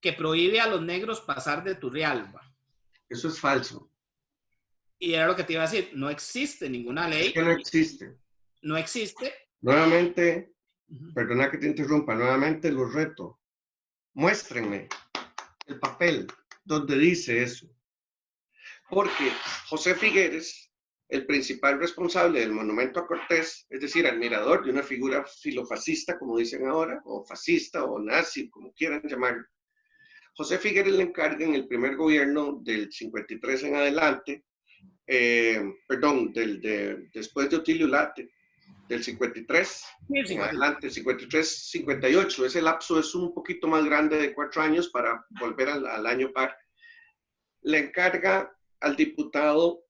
que prohíbe a los negros pasar de Turrialba. Eso es falso. Y era lo que te iba a decir, no existe ninguna ley. Es que no existe. No existe. Nuevamente, perdona que te interrumpa, nuevamente los reto. Muéstrenme el papel donde dice eso. Porque José Figueres, el principal responsable del monumento a Cortés, es decir, admirador de una figura filofascista, como dicen ahora, o fascista, o nazi, como quieran llamarlo. José Figueres le encarga en el primer gobierno del 53 en adelante, después de Otilio Late, del 53 en adelante, 53, 58, ese lapso es un poquito más grande de 4 años para volver al año par. Le encarga al diputado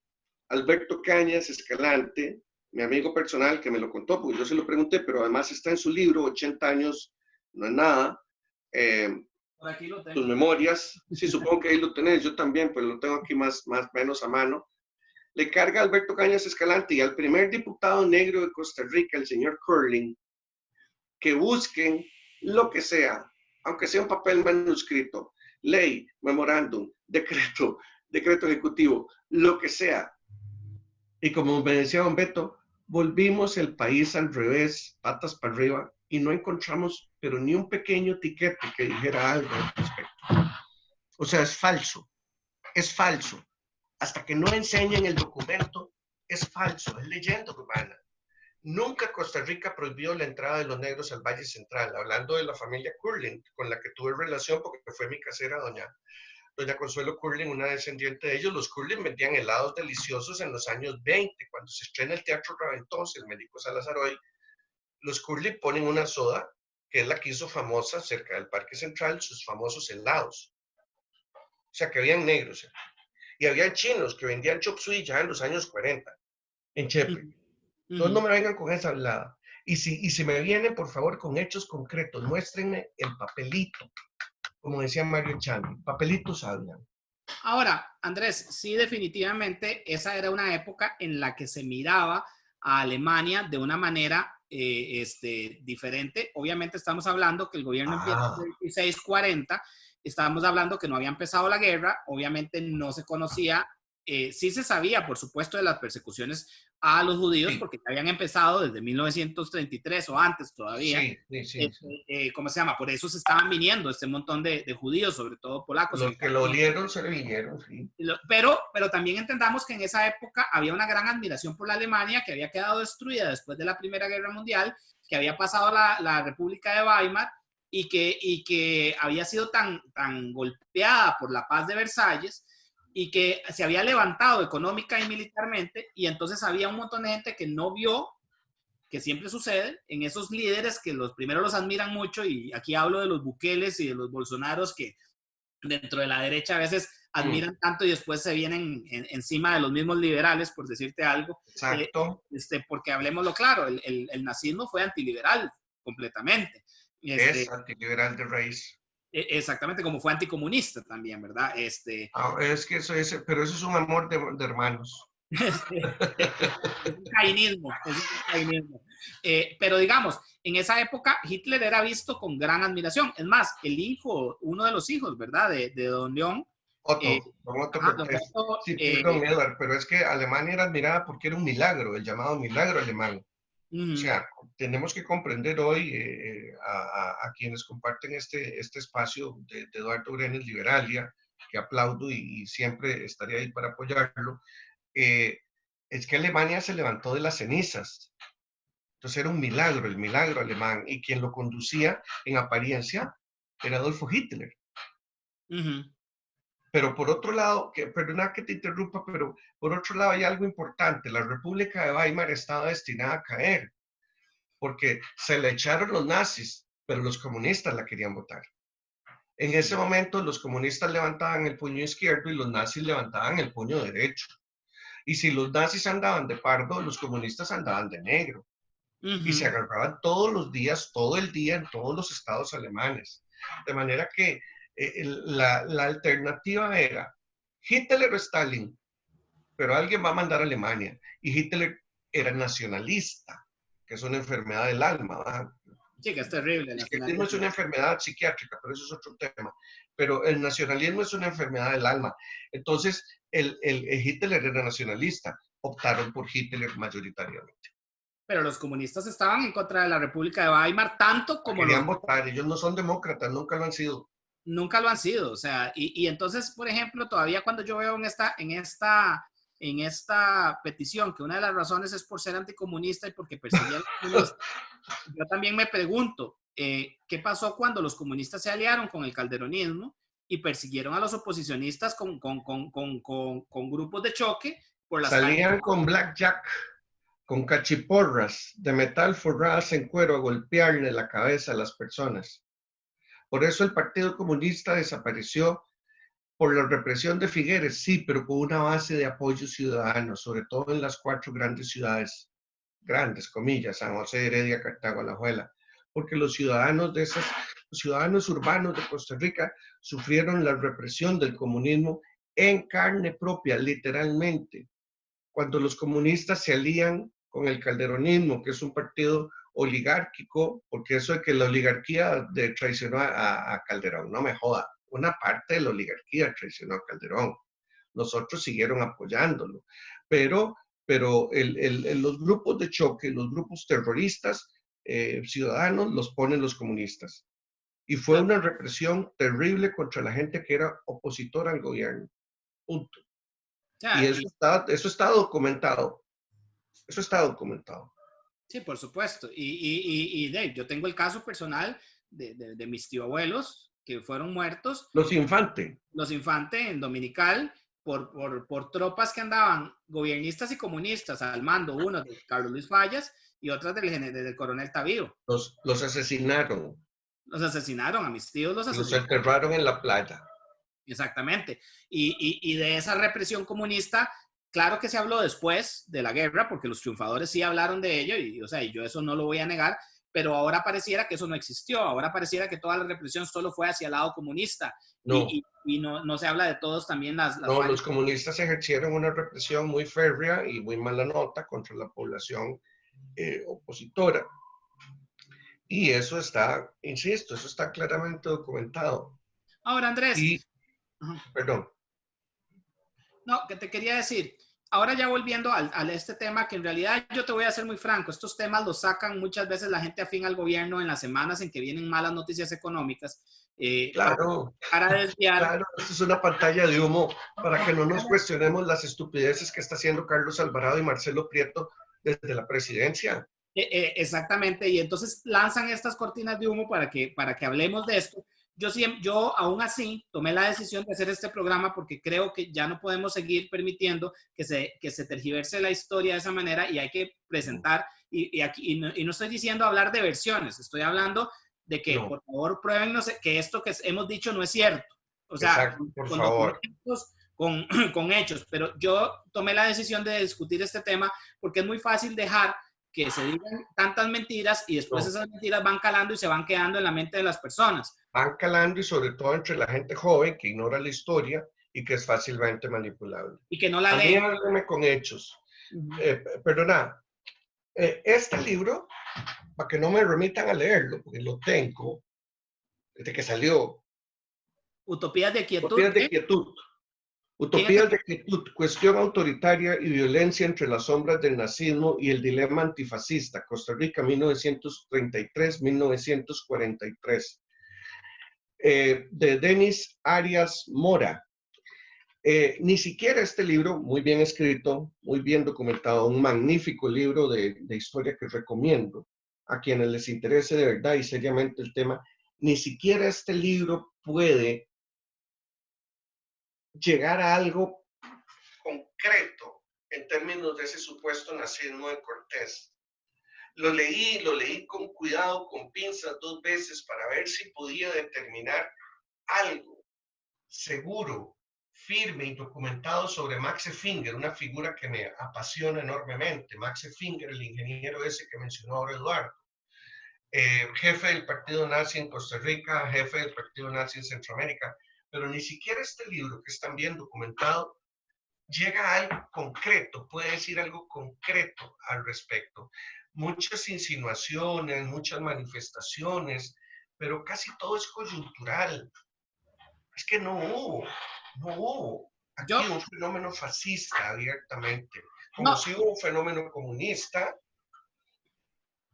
Alberto Cañas Escalante, mi amigo personal que me lo contó, porque yo se lo pregunté, pero además está en su libro, 80 años, no es nada, Por aquí lo tengo. tus memorias, sí, supongo que ahí lo tenés, yo también, pues lo tengo aquí más menos a mano. Le carga a Alberto Cañas Escalante y al primer diputado negro de Costa Rica, el señor Curling, que busquen lo que sea, aunque sea un papel manuscrito, ley, memorándum, decreto ejecutivo, lo que sea. Y como me decía don Beto, volvimos el país al revés, patas para arriba, y no encontramos, pero ni un pequeño tiquete que dijera algo al respecto. O sea, es falso, es falso. Hasta que no enseñen el documento, es falso, es leyenda urbana. Nunca Costa Rica prohibió la entrada de los negros al Valle Central, hablando de la familia Curling, con la que tuve relación porque fue mi casera doña Consuelo Curling, una descendiente de ellos. Los Curling vendían helados deliciosos en los años 20, cuando se estrena el Teatro Raventós, el Médico Salazar hoy. Los Curling ponen una soda, que es la que hizo famosa cerca del Parque Central, sus famosos helados. O sea, que habían negros. Y había chinos que vendían chop suey ya en los años 40, en Chepe. Entonces no me vengan con esa hablada. Y si me vienen, por favor, con hechos concretos, muéstrenme el papelito. Como decía Mario Chami, papelitos hablan. Ahora, Andrés, sí, definitivamente esa era una época en la que se miraba a Alemania de una manera diferente. Obviamente estamos hablando que el gobierno empieza en 1640, estábamos hablando que no había empezado la guerra, obviamente no se conocía, sí se sabía, por supuesto, de las persecuciones a los judíos, sí, porque habían empezado desde 1933 o antes todavía. Sí. ¿Cómo se llama? Por eso se estaban viniendo este montón de judíos, sobre todo polacos. Los que lo olieron se le vinieron, sí. Pero también entendamos que en esa época había una gran admiración por la Alemania, que había quedado destruida después de la Primera Guerra Mundial, que había pasado la República de Weimar y que había sido tan golpeada por la paz de Versalles y que se había levantado económica y militarmente, y entonces había un montón de gente que no vio, que siempre sucede, en esos líderes que los primeros los admiran mucho, y aquí hablo de los Bukeles y de los Bolsonaros, que dentro de la derecha a veces admiran tanto y después se vienen encima de los mismos liberales, por decirte algo. Exacto. Porque hablemoslo claro, el nazismo fue antiliberal completamente. Es antiliberal de raíz. Exactamente, como fue anticomunista también, ¿verdad? Es que pero eso es un amor de hermanos. Es un cainismo, pero digamos, en esa época Hitler era visto con gran admiración. Es más, uno de los hijos, ¿verdad? De Don León. Don Otto Cortés. Sí, perdón, Edward, pero es que Alemania era admirada porque era un milagro, el llamado milagro alemán. O sea, tenemos que comprender hoy a quienes comparten este espacio de Eduardo Brenes Liberalia, que aplaudo y siempre estaré ahí para apoyarlo, es que Alemania se levantó de las cenizas. Entonces era un milagro, el milagro alemán, y quien lo conducía en apariencia era Adolfo Hitler. Pero por otro lado, perdona que te interrumpa, pero por otro lado hay algo importante. La República de Weimar estaba destinada a caer, porque se le echaron los nazis, pero los comunistas la querían votar. En ese momento los comunistas levantaban el puño izquierdo y los nazis levantaban el puño derecho. Y si los nazis andaban de pardo, los comunistas andaban de negro. Y se agarraban todos los días, todo el día en todos los estados alemanes. De manera que la alternativa era Hitler o Stalin, pero alguien va a mandar a Alemania. Y Hitler era nacionalista, que es una enfermedad del alma, ¿verdad? Sí, que es terrible. El izquierdismo es una enfermedad psiquiátrica, pero eso es otro tema. Pero el nacionalismo es una enfermedad del alma. Entonces, el Hitler era nacionalista. Optaron por Hitler mayoritariamente. Pero los comunistas estaban en contra de la República de Weimar tanto como querían votar. Ellos no son demócratas, nunca lo han sido. Nunca lo han sido. O sea, y entonces, por ejemplo, todavía cuando yo veo en esta petición que una de las razones es por ser anticomunista y porque perseguía a los comunistas, yo también me pregunto, ¿qué pasó cuando los comunistas se aliaron con el calderonismo y persiguieron a los oposicionistas con grupos de choque? Salían con blackjack, con cachiporras de metal forradas en cuero a golpearle la cabeza a las personas. Por eso el Partido Comunista desapareció por la represión de Figueres, sí, pero con una base de apoyo ciudadano, sobre todo en las 4 grandes ciudades, grandes comillas, San José, Heredia, Cartago, Alajuela, porque los ciudadanos los ciudadanos urbanos de Costa Rica sufrieron la represión del comunismo en carne propia, literalmente. Cuando los comunistas se alían con el calderonismo, que es un partido oligárquico, porque eso de que la oligarquía traicionó a Calderón, no me joda, una parte de la oligarquía traicionó a Calderón, los otros siguieron apoyándolo, pero los grupos de choque, los grupos terroristas ciudadanos los ponen los comunistas. Y fue una represión terrible contra la gente que era opositora al gobierno. Punto. Y eso está documentado. Eso está documentado. Sí, por supuesto. Y Dave, yo tengo el caso personal de mis tío abuelos que fueron muertos. Los Infante. Los Infante en Dominical por tropas que andaban, gobiernistas y comunistas, al mando, uno de Carlos Luis Fallas y otras del coronel Tavío. Los asesinaron. Los asesinaron, a mis tíos los asesinaron. Los enterraron en la playa. Exactamente. Y de esa represión comunista, claro que se habló después de la guerra, porque los triunfadores sí hablaron de ello, y yo eso no lo voy a negar, pero ahora pareciera que eso no existió, ahora pareciera que toda la represión solo fue hacia el lado comunista, no. y no se habla de todos también las no, los comunistas ejercieron una represión muy férrea y muy mala nota contra la población opositora. Y eso está, insisto, eso está claramente documentado. Ahora, Andrés. Perdón. No, que te quería decir, ahora ya volviendo a este tema, que en realidad yo te voy a ser muy franco, estos temas los sacan muchas veces la gente afín al gobierno en las semanas en que vienen malas noticias económicas. Claro, para desviar. Claro, esto es una pantalla de humo para que no nos cuestionemos las estupideces que está haciendo Carlos Alvarado y Marcelo Prieto desde la presidencia. Exactamente, y entonces lanzan estas cortinas de humo para que hablemos de esto. Yo aún así tomé la decisión de hacer este programa porque creo que ya no podemos seguir permitiendo que se tergiverse la historia de esa manera y hay que presentar, y no estoy diciendo hablar de versiones, estoy hablando de que por favor pruébennos que esto que hemos dicho no es cierto. O sea, exacto, por favor. Con hechos, pero yo tomé la decisión de discutir este tema porque es muy fácil dejar que se digan tantas mentiras y después esas mentiras van calando y se van quedando en la mente de las personas. Van calando y sobre todo entre la gente joven que ignora la historia y que es fácilmente manipulable. Y que no la lee. A mí háblame con hechos. Perdona, este libro, para que no me remitan a leerlo, porque lo tengo, desde que salió. Utopías de Quietud. Utopías de Quietud. Utopías de quietud, cuestión autoritaria y violencia entre las sombras del nazismo y el dilema antifascista, Costa Rica, 1933-1943, de Denis Arias Mora. Ni siquiera este libro, muy bien escrito, muy bien documentado, un magnífico libro de historia que recomiendo a quienes les interese de verdad y seriamente el tema, ni siquiera este libro puede llegar a algo concreto en términos de ese supuesto nazismo de Cortés. Lo leí con cuidado, con pinzas 2 veces para ver si podía determinar algo seguro, firme y documentado sobre Max Effinger, una figura que me apasiona enormemente. Max Effinger, el ingeniero ese que mencionó ahora Eduardo, jefe del partido nazi en Costa Rica, jefe del partido nazi en Centroamérica, pero ni siquiera este libro, que es tan bien documentado, llega a algo concreto, puede decir algo concreto al respecto. Muchas insinuaciones, muchas manifestaciones, pero casi todo es coyuntural. Es que no hubo aquí un fenómeno fascista abiertamente, como si hubo un fenómeno comunista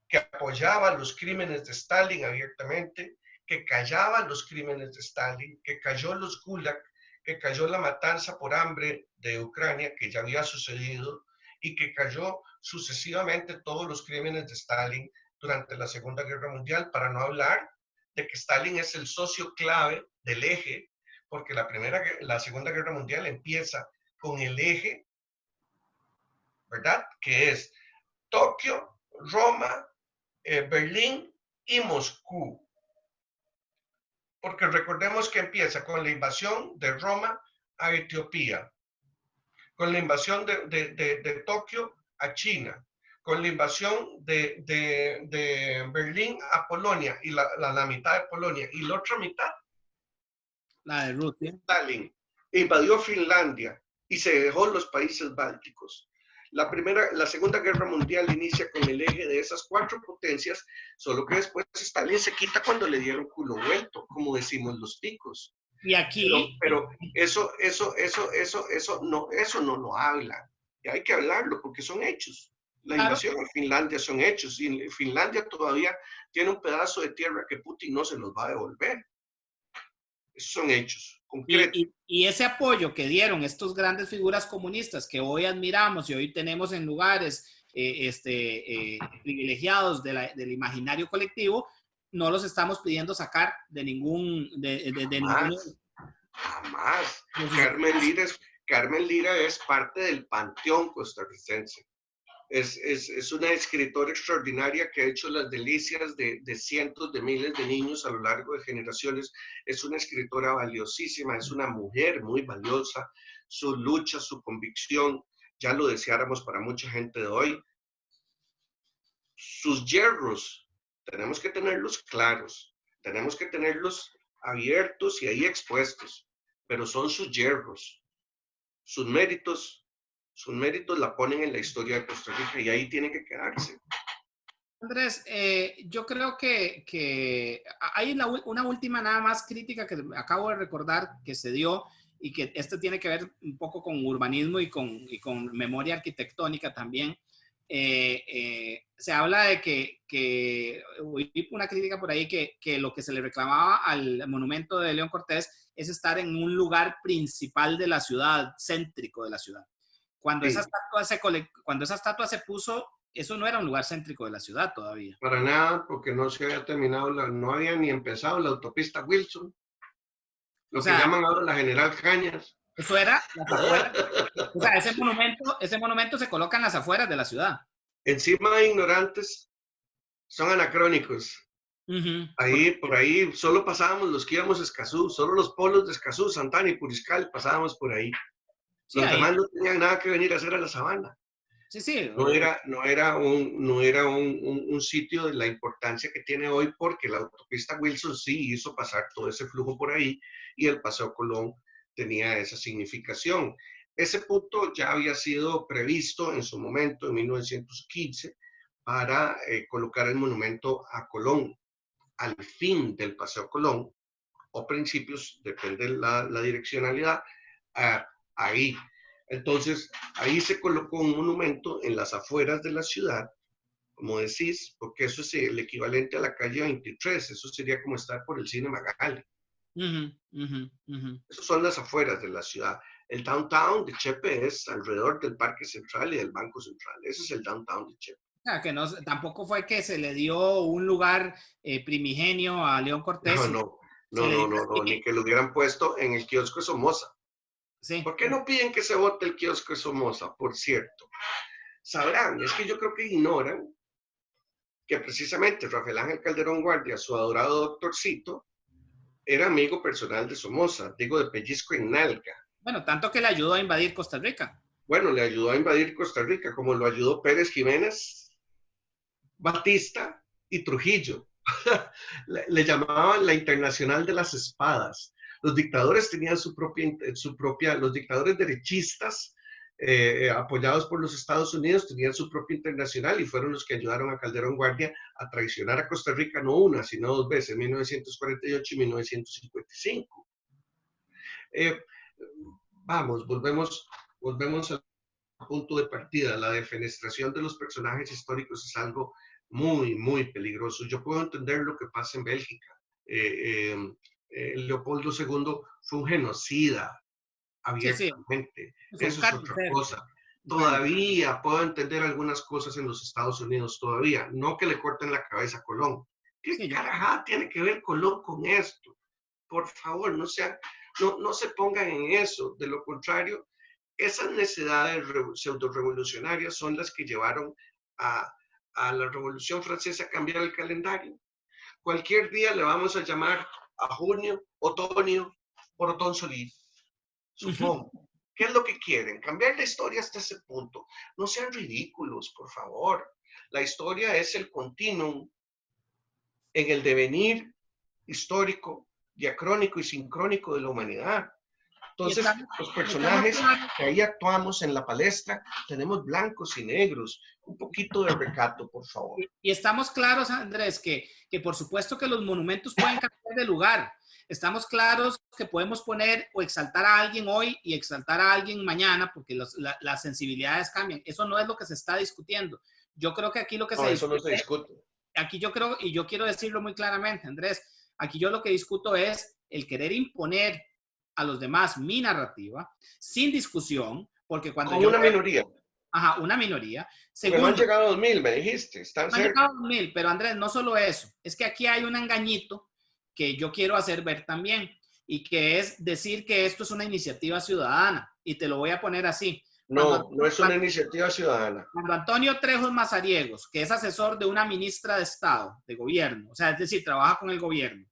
que apoyaba los crímenes de Stalin abiertamente, que callaba los crímenes de Stalin, que cayó los Gulag, que cayó la matanza por hambre de Ucrania, que ya había sucedido, y que cayó sucesivamente todos los crímenes de Stalin durante la Segunda Guerra Mundial, para no hablar de que Stalin es el socio clave del eje, porque la Segunda Guerra Mundial empieza con el eje, ¿verdad? Que es Tokio, Roma, Berlín y Moscú. Porque recordemos que empieza con la invasión de Roma a Etiopía, con la invasión de Tokio a China, con la invasión de Berlín a Polonia, y la mitad de Polonia, y la otra mitad, la de Rusia. Stalin invadió Finlandia y se dejó los países bálticos. La Segunda Guerra Mundial inicia con el eje de esas 4 potencias, solo que después Stalin se quita cuando le dieron culo vuelto, como decimos los ticos. Y aquí... Pero eso no lo habla. Y hay que hablarlo porque son hechos. La invasión a Finlandia son hechos. Y Finlandia todavía tiene un pedazo de tierra que Putin no se los va a devolver. Esos son hechos. Y ese apoyo que dieron estas grandes figuras comunistas que hoy admiramos y hoy tenemos en lugares privilegiados del imaginario colectivo, no los estamos pidiendo sacar de ningún... Jamás. Carmen Lira es parte del panteón costarricense. Es una escritora extraordinaria que ha hecho las delicias de cientos de miles de niños a lo largo de generaciones. Es una escritora valiosísima, es una mujer muy valiosa. Su lucha, su convicción, ya lo deseáramos para mucha gente de hoy. Sus hierros, tenemos que tenerlos claros, tenemos que tenerlos abiertos y ahí expuestos, pero son sus hierros, sus méritos la ponen en la historia de Costa Rica y ahí tiene que quedarse. Andrés, yo creo que hay una última nada más crítica que acabo de recordar que se dio y que tiene que ver un poco con urbanismo y con memoria arquitectónica también. Se habla de que oí una crítica por ahí que lo que se le reclamaba al monumento de León Cortés es estar en un lugar principal de la ciudad, céntrico de la ciudad. Cuando esa estatua se puso, eso no era un lugar céntrico de la ciudad todavía. Para nada, porque no se había terminado, no había ni empezado la autopista Wilson, lo que llaman ahora la General Cañas. Eso era las afueras. O sea, ese monumento se coloca en las afueras de la ciudad. Encima de ignorantes, son anacrónicos. Ahí, por ahí, solo pasábamos los que íbamos a Escazú, solo los polos de Escazú, Santana y Puriscal pasábamos por ahí. Sí, los demás no tenían nada que venir a hacer a la sabana. Sí. No era un sitio de la importancia que tiene hoy, porque la autopista Wilson sí hizo pasar todo ese flujo por ahí y el Paseo Colón tenía esa significación. Ese punto ya había sido previsto en su momento, en 1915, para colocar el monumento a Colón al fin del Paseo Colón, o principios, depende de la direccionalidad, ahí. Entonces, ahí se colocó un monumento en las afueras de la ciudad, como decís, porque eso es el equivalente a la calle 23, eso sería como estar por el Cine Magali. Ujú, ujú, ujú. Esas son las afueras de la ciudad. El downtown de Chepe es alrededor del Parque Central y del Banco Central. Ese es el downtown de Chepe. O sea, que no, tampoco fue que se le dio un lugar primigenio a León No, Cortés, y no, se no, le dio no, no, no, ni así. que lo hubieran puesto en el kiosco de Somoza. Sí. ¿Por qué no piden que se vote el kiosco de Somoza? Por cierto, sabrán, es que yo creo que ignoran que precisamente Rafael Ángel Calderón Guardia, su adorado doctorcito, era amigo personal de Somoza, digo de pellizco en nalga. Bueno, tanto que le ayudó a invadir Costa Rica. Bueno, le ayudó a invadir Costa Rica, como lo ayudó Pérez Jiménez, Batista y Trujillo. Le llamaban la Internacional de las Espadas. Los dictadores tenían los dictadores derechistas apoyados por los Estados Unidos tenían su propia internacional y fueron los que ayudaron a Calderón Guardia a traicionar a Costa Rica no una, sino dos veces, en 1948 y 1955. Eh, vamos, volvemos al punto de partida. La defenestración de los personajes históricos es algo muy, muy peligroso. Yo puedo entender lo que pasa en Bélgica. Eh, Leopoldo II fue un genocida, Sí, sí, abiertamente. fue un Eso es otra carnicero. cosa. Bueno, Todavía puedo entender algunas cosas en los Estados Unidos, todavía. No que le corten la cabeza a Colón. ¿Qué sí, yo, carajada tiene que ver Colón con esto? Por favor, no se pongan en eso. De lo contrario, esas necesidades pseudo-revolucionarias son las que llevaron a, a la Revolución Francesa a cambiar el calendario. Cualquier día le vamos a llamar a junio, otoño, por Otón Solís, ujú. supongo. ¿Qué es lo que quieren? Cambiar la historia hasta ese punto. No sean ridículos, por favor. La historia es el continuum en el devenir histórico, diacrónico y sincrónico de la humanidad. Y Entonces, estamos, los y estamos personajes claros, que ahí actuamos en la palestra, tenemos blancos y negros. Un poquito de recato, por favor. y estamos claros, Andrés, que por supuesto que los monumentos pueden cambiar de lugar. Estamos claros que podemos poner o exaltar a alguien hoy y exaltar a alguien mañana, porque las sensibilidades cambian. Eso no es lo que se está discutiendo. Yo creo que aquí lo que se No, eso no discute, se discute. aquí yo creo, y yo quiero decirlo muy claramente, Andrés, aquí yo lo que discuto es el querer imponer a los demás mi narrativa sin discusión, porque cuando Con yo una veo, minoría. ajá, una minoría. Porque no han Segundo, llegado a 2000, me dijiste. Están no han cerca. llegado a 1000, pero Andrés, no solo eso, es que aquí hay un engañito que yo quiero hacer ver también, y que es decir que esto es una iniciativa ciudadana, y te lo voy a poner así. No, no es una iniciativa ciudadana. Cuando Antonio Trejos Mazariegos, que es asesor de una ministra de Estado, de gobierno, o sea, es decir, trabaja con el gobierno,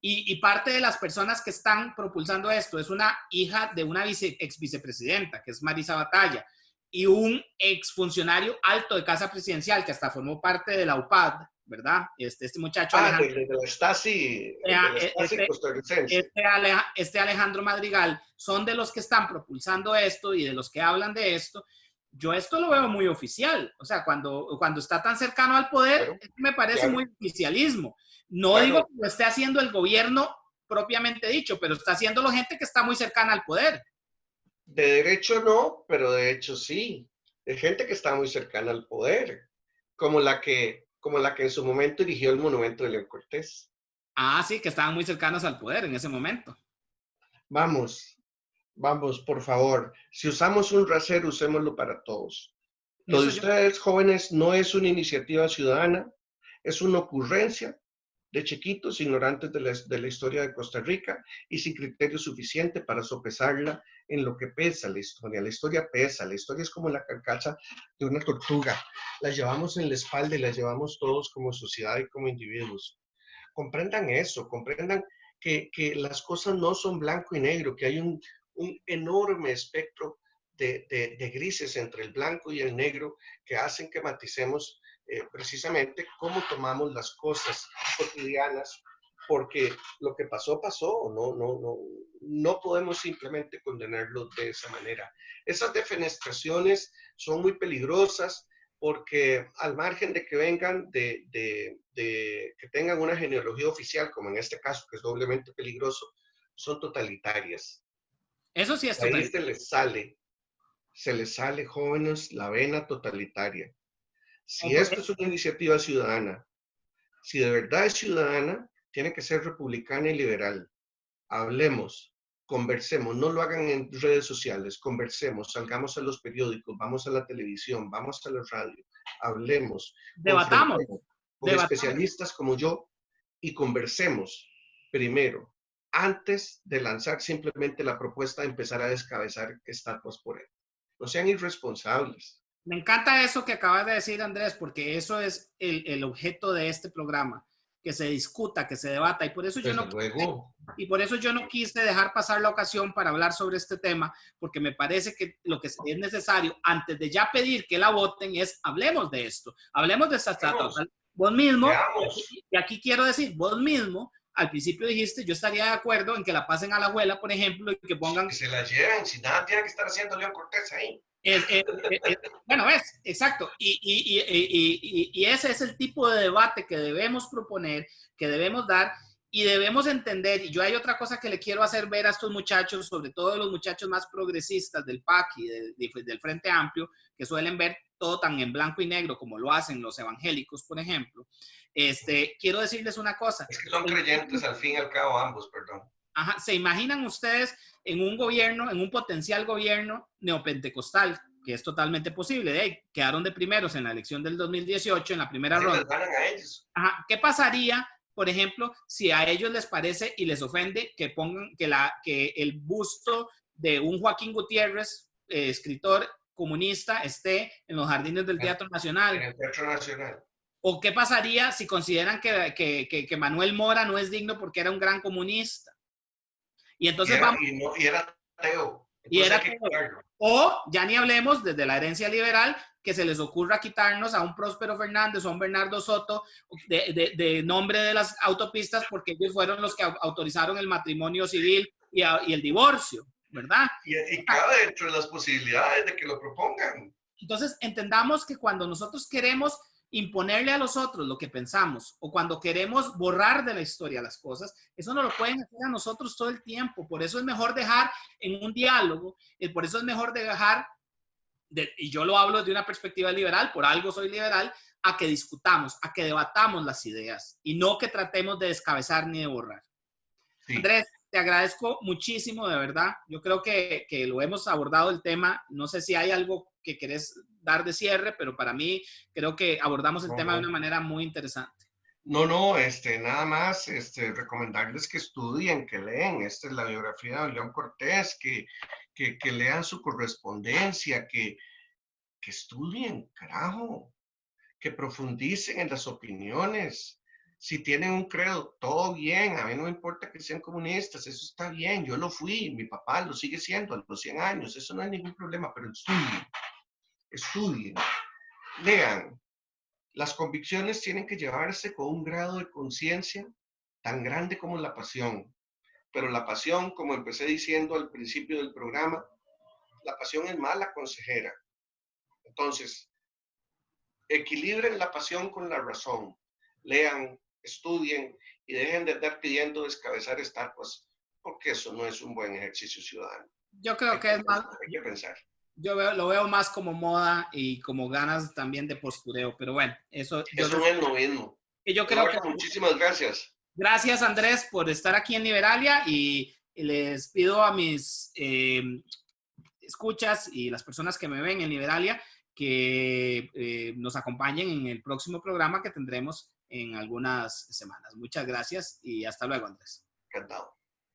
y parte de las personas que están propulsando esto es una hija de una ex vicepresidenta, que es Marisa Batalla, y un exfuncionario alto de Casa Presidencial, que hasta formó parte de la UPAD, ¿verdad? Este muchacho Ah, Alejandro, de la Stasi, de la Stasi costarricense. este Alejandro Madrigal, son de los que están propulsando esto y de los que hablan de esto. Yo esto lo veo muy oficial, o sea, cuando está tan cercano al poder, Claro, me parece claro, muy oficialismo. No digo claro. que lo esté haciendo el gobierno propiamente dicho, pero está haciéndolo gente que está muy cercana al poder. De derecho no, pero de hecho sí. Es gente que está muy cercana al poder, como la que en su momento erigió el monumento de León Cortés. Ah, sí, que estaban muy cercanos al poder en ese momento. Vamos, vamos, por favor. Si usamos un rasero, usémoslo para todos. Lo de Eso yo, ustedes, jóvenes, no es una iniciativa ciudadana, es una ocurrencia de chiquitos ignorantes de la historia de Costa Rica y sin criterio suficiente para sopesarla en lo que pesa la historia. La historia pesa, la historia es como la carcacha de una tortuga. La llevamos en la espalda y la llevamos todos como sociedad y como individuos. Comprendan eso, comprendan que las cosas no son blanco y negro, que hay un enorme espectro de grises entre el blanco y el negro que hacen que maticemos precisamente cómo tomamos las cosas cotidianas, porque lo que pasó, pasó, no podemos simplemente condenarlo de esa manera. Esas defenestraciones son muy peligrosas porque al margen de que vengan que tengan una genealogía oficial, como en este caso, que es doblemente peligroso, son totalitarias. Eso sí es Ahí total. se les sale, jóvenes, la vena totalitaria. Si Hombre, esto es una iniciativa ciudadana, si de verdad es ciudadana, tiene que ser republicana y liberal. Hablemos, conversemos, no lo hagan en redes sociales, conversemos, salgamos a los periódicos, vamos a la televisión, vamos a la radio, hablemos, debatamos, confrontemos con debatamos. especialistas como yo y conversemos primero, antes de lanzar simplemente la propuesta de empezar a descabezar estatuas por él. No sean irresponsables. Me encanta eso que acabas de decir, Andrés, porque eso es el objeto de este programa, que se discuta, que se debata, Desde luego, y por eso yo no quise dejar pasar la ocasión para hablar sobre este tema, porque me parece que lo que es necesario, antes de ya pedir que la voten, es hablemos de esto, hablemos de esta trata. veamos, Vos mismo, veamos. y aquí quiero decir, vos mismo, al principio dijiste, yo estaría de acuerdo en que la pasen a la abuela, por ejemplo, y que pongan Que se la lleven, si nada tiene que estar haciendo León Cortés ahí. Es, es, bueno, es, exacto. Y ese es el tipo de debate que debemos proponer, que debemos dar y debemos entender. Y yo hay otra cosa que le quiero hacer ver a estos muchachos, sobre todo los muchachos más progresistas del PAC y del Frente Amplio, que suelen ver todo tan en blanco y negro como lo hacen los evangélicos, por ejemplo. Quiero decirles una cosa. Es que son creyentes al fin y al cabo ambos, perdón. Ajá, ¿se imaginan ustedes en un gobierno, en un potencial gobierno neopentecostal, que es totalmente posible? Quedaron de primeros en la elección del 2018, en la primera Así ronda. les ganan a ellos. Ajá, ¿qué pasaría, por ejemplo, si a ellos les parece y les ofende que pongan que el busto de un Joaquín Gutiérrez, escritor comunista, esté en los jardines del Teatro Nacional? En el Teatro Nacional. ¿O qué pasaría si consideran que Manuel Mora no es digno porque era un gran comunista? Y entonces vamos. Y era ateo. Y Entonces era hay que quitarlo. o ya ni hablemos desde la herencia liberal, que se les ocurra quitarnos a un Próspero Fernández o a un Bernardo Soto de nombre de las autopistas porque ellos fueron los que autorizaron el matrimonio civil y el divorcio, ¿verdad? Y cabe dentro de las posibilidades de que lo propongan. Entonces, entendamos que cuando nosotros queremos imponerle a los otros lo que pensamos o cuando queremos borrar de la historia las cosas, eso no lo pueden hacer a nosotros todo el tiempo. Por eso es mejor dejar en un diálogo, por eso es mejor dejar, y yo lo hablo desde una perspectiva liberal, por algo soy liberal, a que discutamos, a que debatamos las ideas y no que tratemos de descabezar ni de borrar. Sí. Andrés, te agradezco muchísimo, de verdad. Yo creo que lo hemos abordado el tema. No sé si hay algo que querés dar de cierre, pero para mí creo que abordamos el tema de una manera muy interesante. No, nada más, recomendarles que estudien, que leen. Esta es la biografía de León Cortés, que lean su correspondencia, que estudien, carajo, que profundicen en las opiniones. Si tienen un credo, todo bien, a mí no me importa que sean comunistas, eso está bien, yo lo fui, mi papá lo sigue siendo a los 100 años, eso no hay ningún problema, pero estudien, lean. Las convicciones tienen que llevarse con un grado de conciencia tan grande como la pasión, pero la pasión, como empecé diciendo al principio del programa, la pasión es mala consejera. Entonces, equilibren la pasión con la razón, lean, estudien y dejen de estar pidiendo descabezar estatuas, porque eso no es un buen ejercicio ciudadano. Yo creo que es más, hay que pensar. Yo lo veo más como moda y como ganas también de postureo, pero bueno, eso no es lo mismo. Yo creo que muchísimas gracias. Gracias, Andrés, por estar aquí en Liberalia y les pido a mis escuchas y las personas que me ven en Liberalia que nos acompañen en el próximo programa que tendremos en algunas semanas. Muchas gracias y hasta luego, Andrés. Encantado.